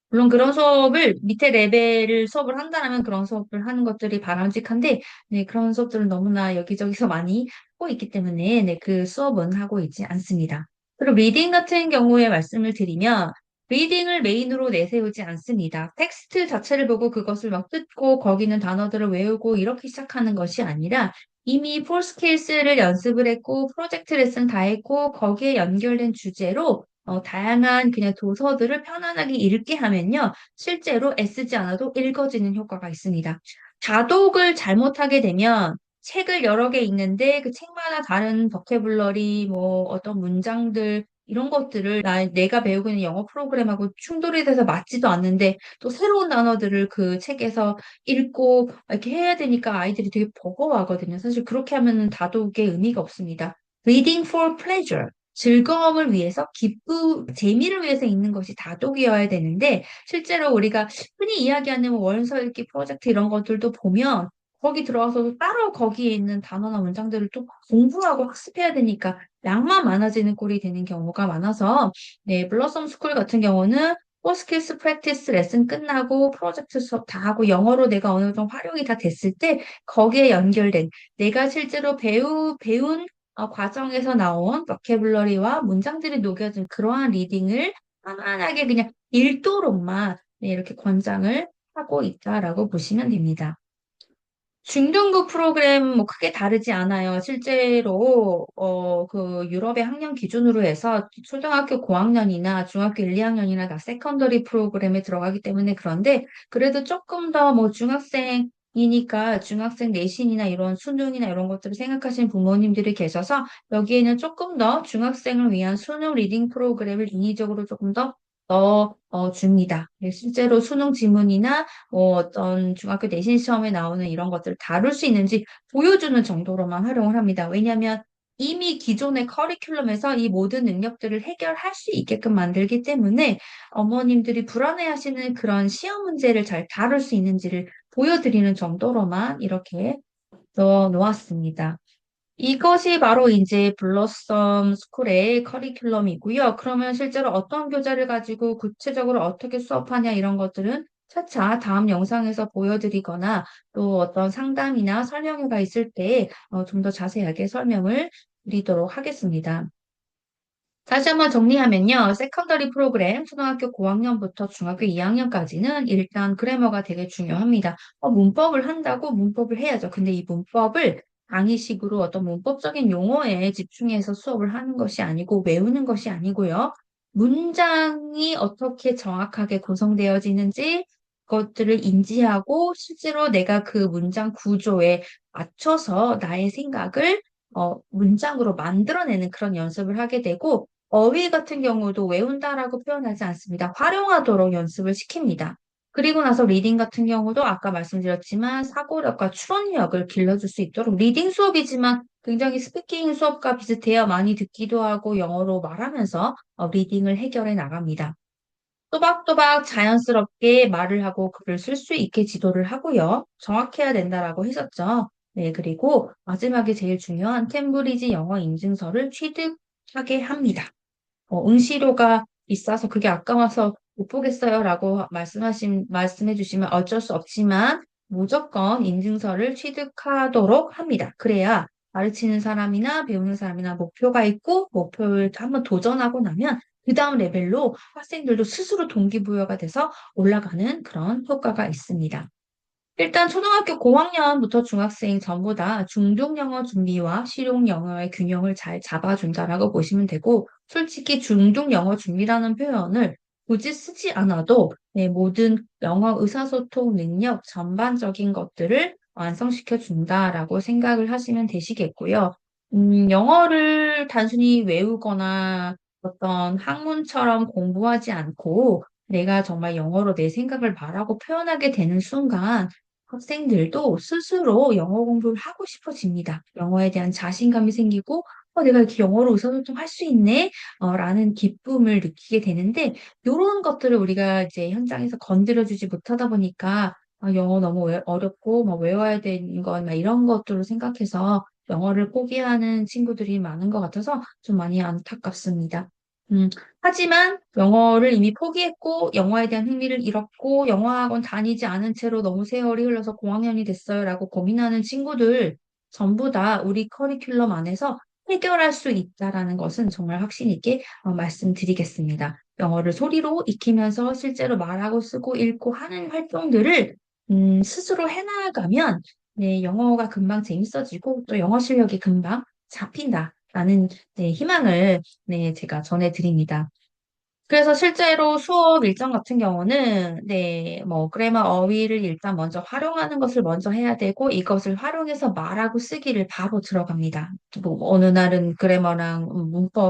물론 그런 수업을 밑에 레벨을 수업을 한다면 그런 수업을 하는 것들이 바람직한데 네, 그런 수업들은 너무나 여기저기서 많이 하고 있기 때문에 네, 그 수업은 하고 있지 않습니다. 그리고 리딩 같은 경우에 말씀을 드리면 리딩을 메인으로 내세우지 않습니다. 텍스트 자체를 보고 그것을 막 뜯고 거기 있는 단어들을 외우고 이렇게 시작하는 것이 아니라 이미 폴 스킬스를 연습을 했고 프로젝트 레슨 다 했고 거기에 연결된 주제로 다양한 그냥 도서들을 편안하게 읽게 하면요. 실제로 애쓰지 않아도 읽어지는 효과가 있습니다. 자독을 잘못하게 되면 책을 여러 개 읽는데 그 책마다 다른 버케블러리, 뭐 어떤 문장들, 이런 것들을 내가 배우고 있는 영어 프로그램하고 충돌이 돼서 맞지도 않는데 또 새로운 단어들을 그 책에서 읽고 이렇게 해야 되니까 아이들이 되게 버거워하거든요. 사실 그렇게 하면은 다독의 의미가 없습니다. Reading for pleasure. 즐거움을 위해서, 재미를 위해서 읽는 것이 다독이어야 되는데, 실제로 우리가 흔히 이야기하는 뭐 원서 읽기 프로젝트 이런 것들도 보면, 거기 들어가서 따로 거기에 있는 단어나 문장들을 또 공부하고 학습해야 되니까 양만 많아지는 꼴이 되는 경우가 많아서, 네, 블러썸 스쿨 같은 경우는 포스킬스 프랙티스 레슨 끝나고 프로젝트 수업 다 하고 영어로 내가 어느 정도 활용이 다 됐을 때 거기에 연결된 내가 실제로 배운 과정에서 나온 버케블러리와 문장들이 녹여진 그러한 리딩을 편안하게 그냥 읽도록만 네, 이렇게 권장을 하고 있다라고 보시면 됩니다. 중등급 프로그램 뭐 크게 다르지 않아요. 실제로 그 유럽의 학년 기준으로 해서 초등학교 고학년이나 중학교 1, 2학년이나 다 세컨더리 프로그램에 들어가기 때문에 그런데 그래도 조금 더 뭐 중학생이니까 중학생 내신이나 이런 수능이나 이런 것들을 생각하시는 부모님들이 계셔서 여기에는 조금 더 중학생을 위한 수능 리딩 프로그램을 인위적으로 조금 더 줍니다. 네, 실제로 수능 지문이나 어떤 중학교 내신 시험에 나오는 이런 것들을 다룰 수 있는지 보여주는 정도로만 활용을 합니다. 왜냐하면 이미 기존의 커리큘럼에서 이 모든 능력들을 해결할 수 있게끔 만들기 때문에 어머님들이 불안해하시는 그런 시험 문제를 잘 다룰 수 있는지를 보여드리는 정도로만 이렇게 넣어 놓았습니다. 이것이 바로 이제 블러썸 스쿨의 커리큘럼이고요. 그러면 실제로 어떤 교재를 가지고 구체적으로 어떻게 수업하냐 이런 것들은 차차 다음 영상에서 보여드리거나 또 어떤 상담이나 설명회가 있을 때 좀 더 자세하게 설명을 드리도록 하겠습니다. 다시 한번 정리하면요. 세컨더리 프로그램, 초등학교 고학년부터 중학교 2학년까지는 일단 그래머가 되게 중요합니다. 문법을 한다고 문법을 해야죠. 근데 이 문법을 강의식으로 어떤 문법적인 용어에 집중해서 수업을 하는 것이 아니고 외우는 것이 아니고요. 문장이 어떻게 정확하게 구성되어지는지 그것들을 인지하고 실제로 내가 그 문장 구조에 맞춰서 나의 생각을 문장으로 만들어내는 그런 연습을 하게 되고 어휘 같은 경우도 외운다라고 표현하지 않습니다. 활용하도록 연습을 시킵니다. 그리고 나서 리딩 같은 경우도 아까 말씀드렸지만 사고력과 추론력을 길러줄 수 있도록 리딩 수업이지만 굉장히 스피킹 수업과 비슷해요. 많이 듣기도 하고 영어로 말하면서 리딩을 해결해 나갑니다. 또박또박 자연스럽게 말을 하고 글을 쓸 수 있게 지도를 하고요. 정확해야 된다라고 했었죠. 네, 그리고 마지막에 제일 중요한 캠브리지 영어 인증서를 취득하게 합니다. 응시료가 비싸서 그게 아까워서 못 보겠어요라고 말씀해 주시면 어쩔 수 없지만 무조건 인증서를 취득하도록 합니다. 그래야 가르치는 사람이나 배우는 사람이나 목표가 있고 목표를 한번 도전하고 나면 그 다음 레벨로 학생들도 스스로 동기부여가 돼서 올라가는 그런 효과가 있습니다. 일단 초등학교 고학년부터 중학생 전부 다 중등 영어 준비와 실용 영어의 균형을 잘 잡아준다라고 보시면 되고, 솔직히 중등 영어 준비라는 표현을 굳이 쓰지 않아도 네, 모든 영어 의사소통 능력 전반적인 것들을 완성시켜 준다라고 생각을 하시면 되시겠고요. 영어를 단순히 외우거나 어떤 학문처럼 공부하지 않고 내가 정말 영어로 내 생각을 말하고 표현하게 되는 순간 학생들도 스스로 영어 공부를 하고 싶어집니다. 영어에 대한 자신감이 생기고, 내가 이렇게 영어로 의사소통 할 수 있네? 라는 기쁨을 느끼게 되는데, 이런 것들을 우리가 이제 현장에서 건드려주지 못하다 보니까 영어 너무 어렵고, 뭐 외워야 되는 건, 막 이런 것들을 생각해서 영어를 포기하는 친구들이 많은 것 같아서 좀 많이 안타깝습니다. 음, 하지만 영어를 이미 포기했고, 영어에 대한 흥미를 잃었고, 영어학원 다니지 않은 채로 너무 세월이 흘러서 고학년이 됐어요라고 고민하는 친구들 전부 다 우리 커리큘럼 안에서 해결할 수 있다라는 것은 정말 확신 있게 말씀드리겠습니다. 영어를 소리로 익히면서 실제로 말하고 쓰고 읽고 하는 활동들을 스스로 해나가면 네, 영어가 금방 재밌어지고 또 영어 실력이 금방 잡힌다라는 네, 희망을 네, 제가 전해드립니다. 그래서 실제로 수업 일정 같은 경우는 네, 뭐 그래머 어휘를 일단 먼저 활용하는 것을 먼저 해야 되고 이것을 활용해서 말하고 쓰기를 바로 들어갑니다. 뭐 어느 날은 그래머랑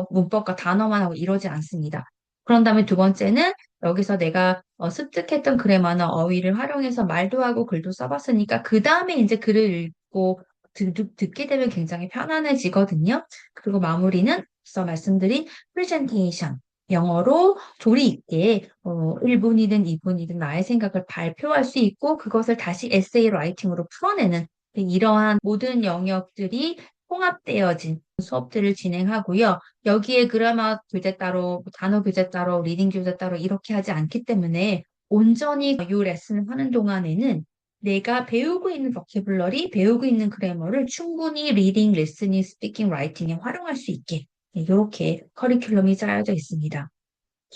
문법과 단어만 하고 이러지 않습니다. 그런 다음에 두 번째는 여기서 내가 습득했던 그래머나 어휘를 활용해서 말도 하고 글도 써봤으니까 그 다음에 이제 글을 읽고 듣게 되면 굉장히 편안해지거든요. 그리고 마무리는 앞서 말씀드린 프레젠테이션. 영어로 조리 있게 1분이든 2분이든 나의 생각을 발표할 수 있고 그것을 다시 에세이 라이팅으로 풀어내는 이러한 모든 영역들이 통합되어진 수업들을 진행하고요. 여기에 그라마 교재 따로, 단어 교재 따로, 리딩 교재 따로 이렇게 하지 않기 때문에 온전히 이 레슨을 하는 동안에는 내가 배우고 있는 버캐블러리, 배우고 있는 그래머를 충분히 리딩, 리스닝, 스피킹, 라이팅에 활용할 수 있게 이렇게 커리큘럼이 짜여져 있습니다.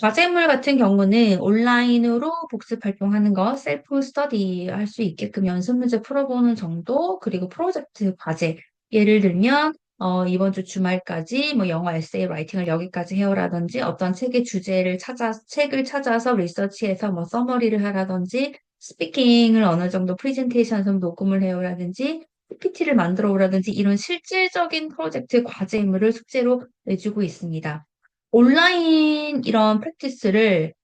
과제물 같은 경우는 온라인으로 복습 활동하는 거, 셀프 스터디 할 수 있게끔 연습 문제 풀어보는 정도, 그리고 프로젝트 과제. 예를 들면, 이번 주 주말까지 뭐 영어 에세이 라이팅을 여기까지 해오라든지, 어떤 책을 찾아서 리서치해서 뭐 서머리를 하라든지, 스피킹을 어느 정도 프레젠테이션에서 녹음을 해오라든지, PPT를 만들어 오라든지, 이런 실질적인 프로젝트 과제물을 숙제로 내주고 있습니다. 온라인 이런 프랙티스를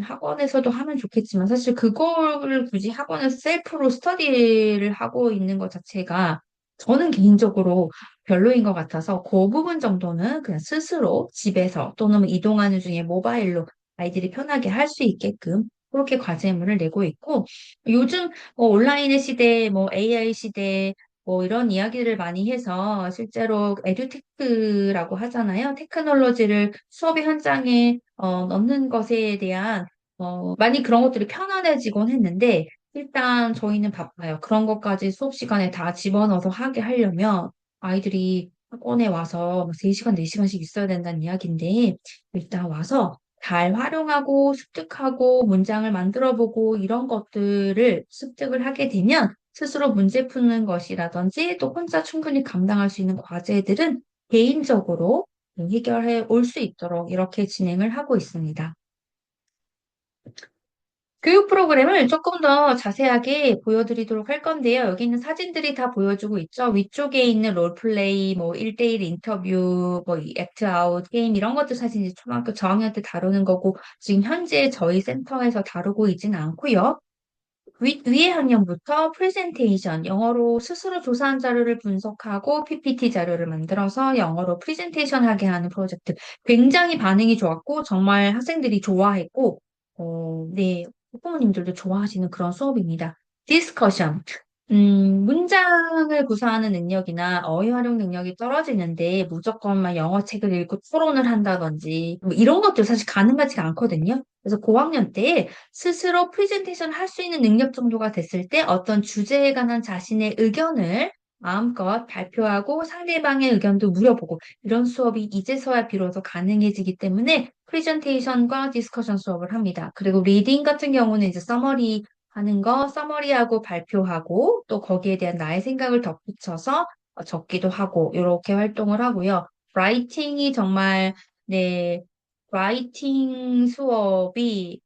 학원에서도 하면 좋겠지만 사실 그거를 굳이 학원에서 셀프로 스터디를 하고 있는 것 자체가 저는 개인적으로 별로인 것 같아서 그 부분 정도는 그냥 스스로 집에서 또는 이동하는 중에 모바일로 아이들이 편하게 할 수 있게끔 그렇게 과제물을 내고 있고 요즘 온라인의 시대, 뭐 AI 시대 뭐 이런 이야기를 많이 해서 실제로 에듀테크라고 하잖아요. 테크놀로지를 수업의 현장에 넣는 것에 대한 많이 그런 것들이 편안해지곤 했는데 일단 저희는 바빠요. 그런 것까지 수업 시간에 다 집어넣어서 하게 하려면 아이들이 학원에 와서 뭐 3시간, 4시간씩 있어야 된다는 이야기인데 일단 와서 잘 활용하고 습득하고 문장을 만들어 보고 이런 것들을 습득을 하게 되면 스스로 문제 푸는 것이라든지 또 혼자 충분히 감당할 수 있는 과제들은 개인적으로 해결해 올 수 있도록 이렇게 진행을 하고 있습니다. 교육 프로그램을 조금 더 자세하게 보여드리도록 할 건데요. 여기 있는 사진들이 다 보여주고 있죠. 위쪽에 있는 롤플레이, 뭐 1대1 인터뷰, 뭐 액트 아웃 게임 이런 것들 사실 이제 초등학교 저학년 때 다루는 거고 지금 현재 저희 센터에서 다루고 있지는 않고요. 위의 학년부터 프레젠테이션, 영어로 스스로 조사한 자료를 분석하고 PPT 자료를 만들어서 영어로 프레젠테이션 하게 하는 프로젝트. 굉장히 반응이 좋았고, 정말 학생들이 좋아했고, 네, 부모님들도 좋아하시는 그런 수업입니다. 디스커션. 문장을 구사하는 능력이나 어휘 활용 능력이 떨어지는데 무조건만 영어 책을 읽고 토론을 한다든지 뭐 이런 것들 사실 가능하지가 않거든요. 그래서 고학년 때 스스로 프레젠테이션 할 수 있는 능력 정도가 됐을 때 어떤 주제에 관한 자신의 의견을 마음껏 발표하고 상대방의 의견도 물어보고 이런 수업이 이제서야 비로소 가능해지기 때문에 프레젠테이션과 디스커션 수업을 합니다. 그리고 리딩 같은 경우는 이제 서머리 하는 거, 서머리하고 발표하고 또 거기에 대한 나의 생각을 덧붙여서 적기도 하고 이렇게 활동을 하고요. 라이팅이 정말 네, 라이팅 수업이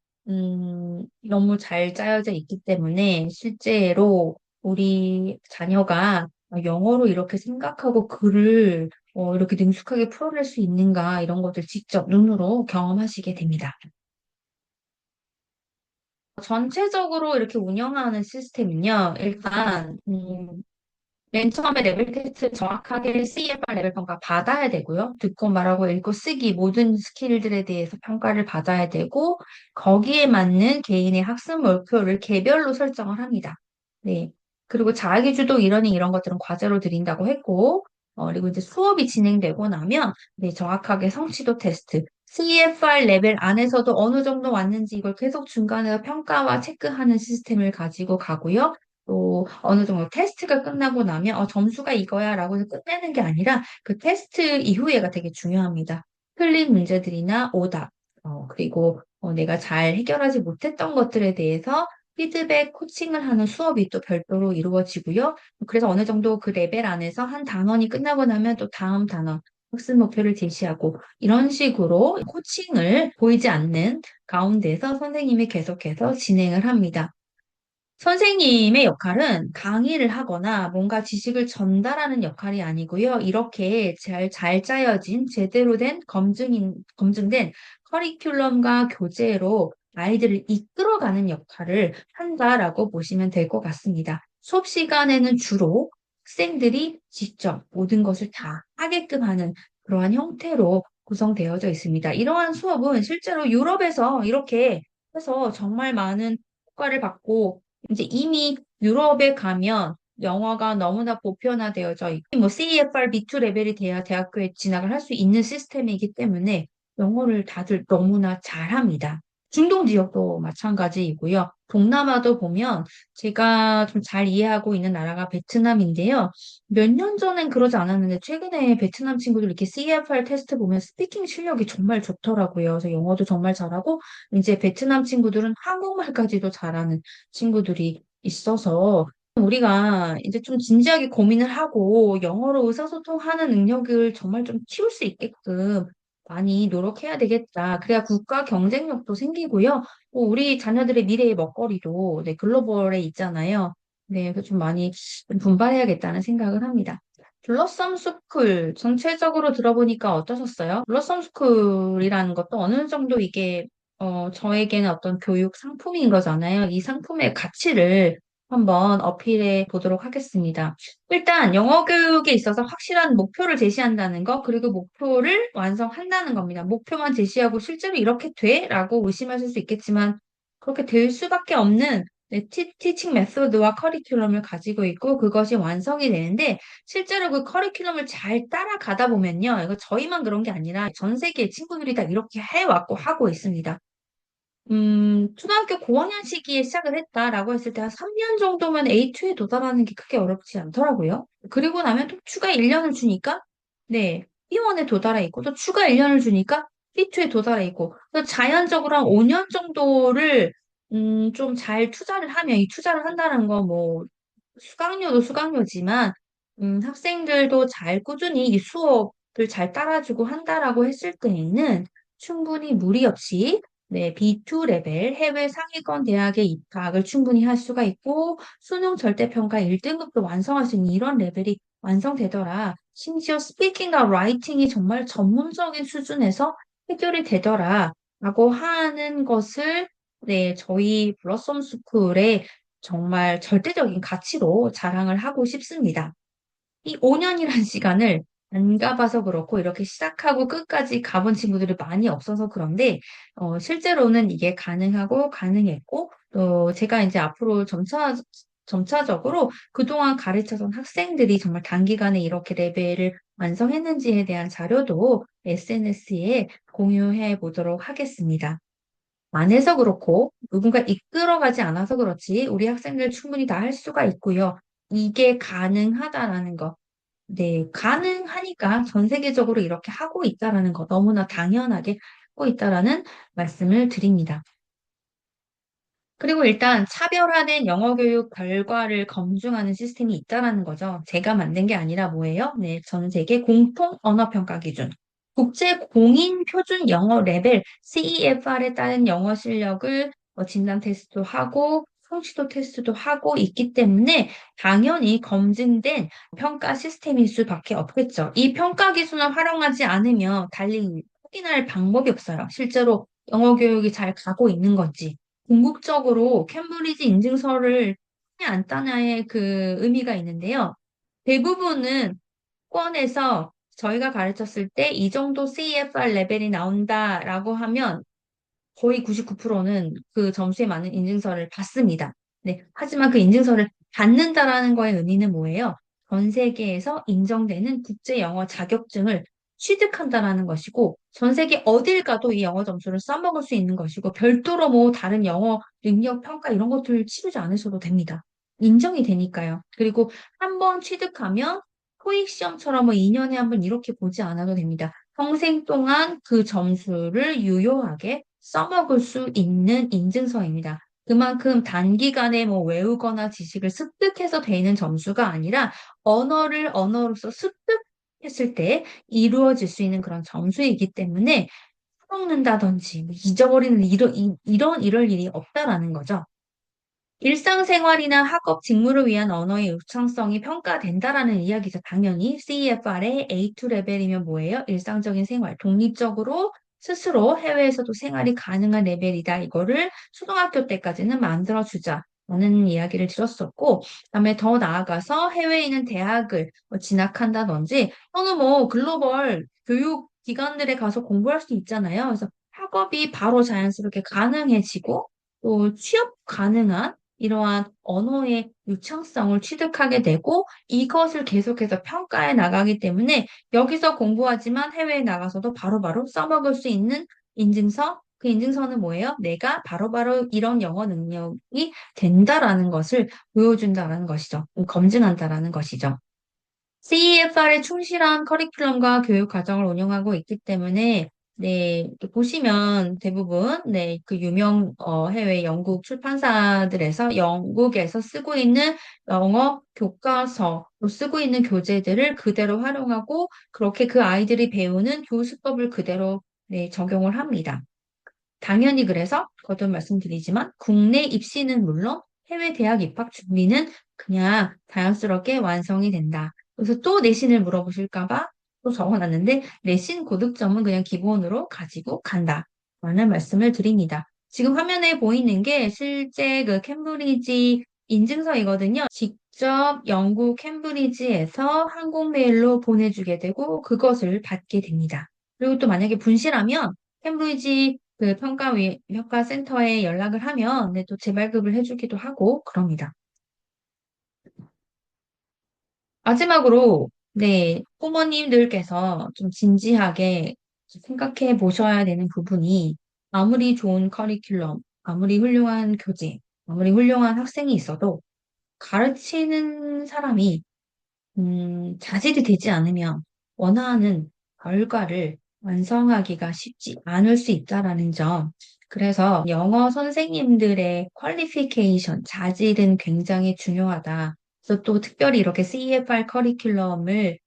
너무 잘 짜여져 있기 때문에 실제로 우리 자녀가 영어로 이렇게 생각하고 글을 이렇게 능숙하게 풀어낼 수 있는가 이런 것들 직접 눈으로 경험하시게 됩니다. 전체적으로 이렇게 운영하는 시스템은요, 일단, 맨 처음에 레벨 테스트 정확하게 CFR 레벨 평가 받아야 되고요. 듣고 말하고 읽고 쓰기 모든 스킬들에 대해서 평가를 받아야 되고 거기에 맞는 개인의 학습 목표를 개별로 설정을 합니다. 네. 그리고 자기주도 이러닝 이런 것들은 과제로 드린다고 했고 그리고 이제 수업이 진행되고 나면 네, 정확하게 성취도 테스트, CFR 레벨 안에서도 어느 정도 왔는지 이걸 계속 중간에 평가와 체크하는 시스템을 가지고 가고요. 또 어느 정도 테스트가 끝나고 나면 점수가 이거야라고 해서 끝내는 게 아니라 그 테스트 이후에가 되게 중요합니다. 틀린 문제들이나 오답, 그리고 내가 잘 해결하지 못했던 것들에 대해서 피드백, 코칭을 하는 수업이 또 별도로 이루어지고요. 그래서 어느 정도 그 레벨 안에서 한 단원이 끝나고 나면 또 다음 단원, 학습 목표를 제시하고 이런 식으로 코칭을 보이지 않는 가운데서 선생님이 계속해서 진행을 합니다. 선생님의 역할은 강의를 하거나 뭔가 지식을 전달하는 역할이 아니고요. 이렇게 잘 짜여진 제대로 된 검증된 커리큘럼과 교재로 아이들을 이끌어가는 역할을 한다라고 보시면 될 것 같습니다. 수업 시간에는 주로 학생들이 직접 모든 것을 다 하게끔 하는 그러한 형태로 구성되어져 있습니다. 이러한 수업은 실제로 유럽에서 이렇게 해서 정말 많은 효과를 받고 이제 이미 유럽에 가면 영어가 너무나 보편화되어져 있고, 뭐 CEFR B2 레벨이 돼야 대학교에 진학을 할 수 있는 시스템이기 때문에 영어를 다들 너무나 잘합니다. 중동 지역도 마찬가지이고요. 동남아도 보면 제가 좀 잘 이해하고 있는 나라가 베트남인데요. 몇 년 전엔 그러지 않았는데 최근에 베트남 친구들 이렇게 CEFR 테스트 보면 스피킹 실력이 정말 좋더라고요. 그래서 영어도 정말 잘하고 이제 베트남 친구들은 한국말까지도 잘하는 친구들이 있어서 우리가 이제 좀 진지하게 고민을 하고 영어로 의사소통하는 능력을 정말 좀 키울 수 있게끔 많이 노력해야 되겠다. 그래야 국가 경쟁력도 생기고요. 우리 자녀들의 미래의 먹거리도 네, 글로벌에 있잖아요. 네, 그래서 좀 많이 좀 분발해야겠다는 생각을 합니다. 블러썸 스쿨 전체적으로 들어보니까 어떠셨어요? 블러썸 스쿨이라는 것도 어느 정도 이게 저에게는 어떤 교육 상품인 거잖아요. 이 상품의 가치를 한번 어필해 보도록 하겠습니다. 일단 영어 교육에 있어서 확실한 목표를 제시한다는 거, 그리고 목표를 완성한다는 겁니다. 목표만 제시하고 실제로 이렇게 돼? 라고 의심하실 수 있겠지만 그렇게 될 수밖에 없는 네, 티칭 메소드와 커리큘럼을 가지고 있고 그것이 완성이 되는데 실제로 그 커리큘럼을 잘 따라가다 보면요. 이거 저희만 그런 게 아니라 전 세계 친구들이 다 이렇게 해왔고 하고 있습니다. 초등학교 고학년 시기에 시작을 했다라고 했을 때 한 3년 정도면 A2에 도달하는 게 크게 어렵지 않더라고요. 그리고 나면 또 추가 1년을 주니까, 네, B1에 도달해 있고, 또 추가 1년을 주니까 B2에 도달해 있고, 그래서 자연적으로 한 5년 정도를, 좀 잘 투자를 하면, 이 투자를 한다는 거, 뭐, 수강료도 수강료지만, 학생들도 잘 꾸준히 이 수업을 잘 따라주고 한다라고 했을 때에는 충분히 무리 없이 네, B2 레벨 해외 상위권 대학에 입학을 충분히 할 수가 있고 수능 절대평가 1등급도 완성할 수 있는 이런 레벨이 완성되더라. 심지어 스피킹과 라이팅이 정말 전문적인 수준에서 해결이 되더라. 라고 하는 것을 네, 저희 블러썸 스쿨의 정말 절대적인 가치로 자랑을 하고 싶습니다. 이 5년이라는 시간을 안 가봐서 그렇고 이렇게 시작하고 끝까지 가본 친구들이 많이 없어서 그런데 실제로는 이게 가능하고 가능했고 또 제가 이제 앞으로 점차적으로 그동안 가르쳐던 학생들이 정말 단기간에 이렇게 레벨을 완성했는지에 대한 자료도 SNS에 공유해 보도록 하겠습니다. 안 해서 그렇고 누군가 이끌어가지 않아서 그렇지 우리 학생들 충분히 다 할 수가 있고요. 이게 가능하다라는 거. 네, 가능하니까 전 세계적으로 이렇게 하고 있다라는 거 너무나 당연하게 하고 있다라는 말씀을 드립니다. 그리고 일단 차별화된 영어 교육 결과를 검증하는 시스템이 있다라는 거죠. 제가 만든 게 아니라 뭐예요? 네, 전 세계 공통 언어 평가 기준. 국제 공인 표준 영어 레벨 CEFR에 따른 영어 실력을 진단 테스트도 하고 성취도 테스트도 하고 있기 때문에 당연히 검증된 평가 시스템일 수밖에 없겠죠. 이 평가 기준을 활용하지 않으면 달리 확인할 방법이 없어요. 실제로 영어 교육이 잘 가고 있는 건지. 궁극적으로 캠브리지 인증서를 따냐 안 따냐의 그 의미가 있는데요. 대부분은 권에서 저희가 가르쳤을 때 이 정도 CFR 레벨이 나온다라고 하면 거의 99%는 그 점수에 맞는 인증서를 받습니다. 네. 하지만 그 인증서를 받는다라는 거의 의미는 뭐예요? 전 세계에서 인정되는 국제 영어 자격증을 취득한다라는 것이고, 전 세계 어딜 가도 이 영어 점수를 써먹을 수 있는 것이고, 별도로 뭐 다른 영어 능력 평가 이런 것들을 치르지 않으셔도 됩니다. 인정이 되니까요. 그리고 한 번 취득하면 토익 시험처럼 뭐 2년에 한 번 이렇게 보지 않아도 됩니다. 평생 동안 그 점수를 유효하게 써먹을 수 있는 인증서입니다. 그만큼 단기간에 뭐 외우거나 지식을 습득해서 되는 점수가 아니라 언어를 언어로서 습득했을 때 이루어질 수 있는 그런 점수이기 때문에 써먹는다든지 뭐 잊어버리는 이럴 일이 없다라는 거죠. 일상생활이나 학업 직무를 위한 언어의 유창성이 평가된다라는 이야기죠. 당연히 CEFR의 A2 레벨이면 뭐예요? 일상적인 생활, 독립적으로 스스로 해외에서도 생활이 가능한 레벨이다. 이거를 초등학교 때까지는 만들어주자. 라는 이야기를 드렸었고, 그다음에 더 나아가서 해외에 있는 대학을 뭐 진학한다든지, 또는 뭐 글로벌 교육 기관들에 가서 공부할 수 있잖아요. 그래서 학업이 바로 자연스럽게 가능해지고, 또 취업 가능한 이러한 언어의 유창성을 취득하게 되고 이것을 계속해서 평가해 나가기 때문에 여기서 공부하지만 해외에 나가서도 바로바로 써먹을 수 있는 인증서, 그 인증서는 뭐예요? 내가 바로바로 이런 영어 능력이 된다라는 것을 보여준다라는 것이죠. 검증한다라는 것이죠. CEFR에 충실한 커리큘럼과 교육 과정을 운영하고 있기 때문에 네, 이렇게 보시면 대부분 네, 그 유명 해외 영국 출판사들에서 영국에서 쓰고 있는 영어 교과서로 쓰고 있는 교재들을 그대로 활용하고 그렇게 그 아이들이 배우는 교수법을 그대로 네, 적용을 합니다. 당연히 그래서 거듭 말씀드리지만 국내 입시는 물론 해외 대학 입학 준비는 그냥 자연스럽게 완성이 된다. 그래서 또 내신을 물어보실까 봐 또 적어놨는데 내신 고득점은 그냥 기본으로 가지고 간다. 라는 말씀을 드립니다. 지금 화면에 보이는 게 실제 그 캠브리지 인증서이거든요. 직접 영국 캠브리지에서 한국 메일로 보내주게 되고 그것을 받게 됩니다. 그리고 또 만약에 분실하면 캠브리지 그 평가센터에 연락을 하면 네, 또 재발급을 해주기도 하고 그럽니다. 마지막으로 네, 부모님들께서 좀 진지하게 생각해 보셔야 되는 부분이 아무리 좋은 커리큘럼, 아무리 훌륭한 교재, 아무리 훌륭한 학생이 있어도 가르치는 사람이 자질이 되지 않으면 원하는 결과를 완성하기가 쉽지 않을 수 있다라는 점. 그래서 영어 선생님들의 퀄리피케이션, 자질은 굉장히 중요하다. 그래서 또 특별히 이렇게 CEFR 커리큘럼을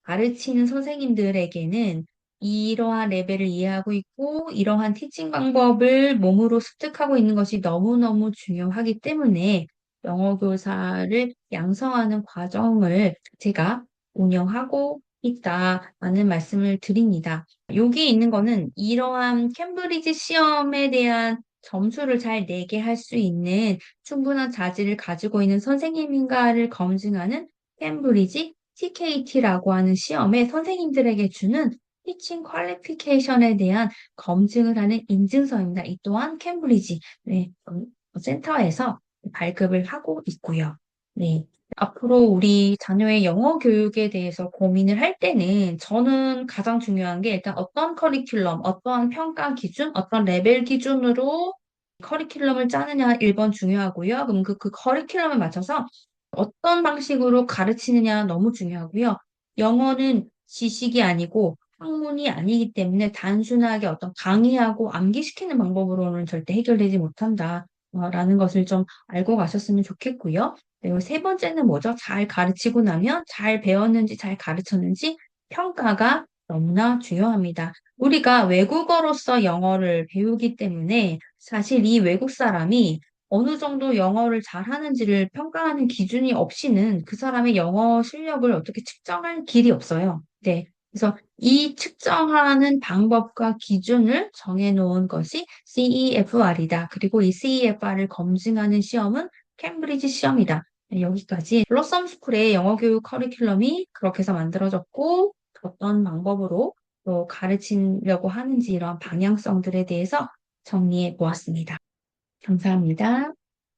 가르치는 선생님들에게는 이러한 레벨을 이해하고 있고 이러한 티칭 방법을 몸으로 습득하고 있는 것이 너무너무 중요하기 때문에 영어 교사를 양성하는 과정을 제가 운영하고 있다라는 말씀을 드립니다. 여기 있는 거는 이러한 캠브리지 시험에 대한 점수를 잘 내게 할 수 있는 충분한 자질을 가지고 있는 선생님인가를 검증하는 캠브리지 TKT라고 하는 시험에 선생님들에게 주는 티칭 퀄리피케이션에 대한 검증을 하는 인증서입니다. 이 또한 캠브리지 네, 센터에서 발급을 하고 있고요. 네. 앞으로 우리 자녀의 영어 교육에 대해서 고민을 할 때는 저는 가장 중요한 게 일단 어떤 커리큘럼, 어떠한 평가 기준, 어떤 레벨 기준으로 커리큘럼을 짜느냐 1번 중요하고요. 그럼 그 커리큘럼에 맞춰서 어떤 방식으로 가르치느냐 너무 중요하고요. 영어는 지식이 아니고 학문이 아니기 때문에 단순하게 어떤 강의하고 암기시키는 방법으로는 절대 해결되지 못한다. 라는 것을 좀 알고 가셨으면 좋겠고요. 그리고 세 번째는 뭐죠? 잘 가르치고 나면 잘 배웠는지 잘 가르쳤는지 평가가 너무나 중요합니다. 우리가 외국어로서 영어를 배우기 때문에 사실 이 외국 사람이 어느 정도 영어를 잘하는지를 평가하는 기준이 없이는 그 사람의 영어 실력을 어떻게 측정할 길이 없어요. 네. 그래서 이 측정하는 방법과 기준을 정해놓은 것이 CEFR이다. 그리고 이 CEFR을 검증하는 시험은 캠브리지 시험이다. 네, 여기까지 블러썸 스쿨의 영어 교육 커리큘럼이 그렇게 해서 만들어졌고 어떤 방법으로 또 가르치려고 하는지 이런 방향성들에 대해서 정리해 보았습니다. 감사합니다.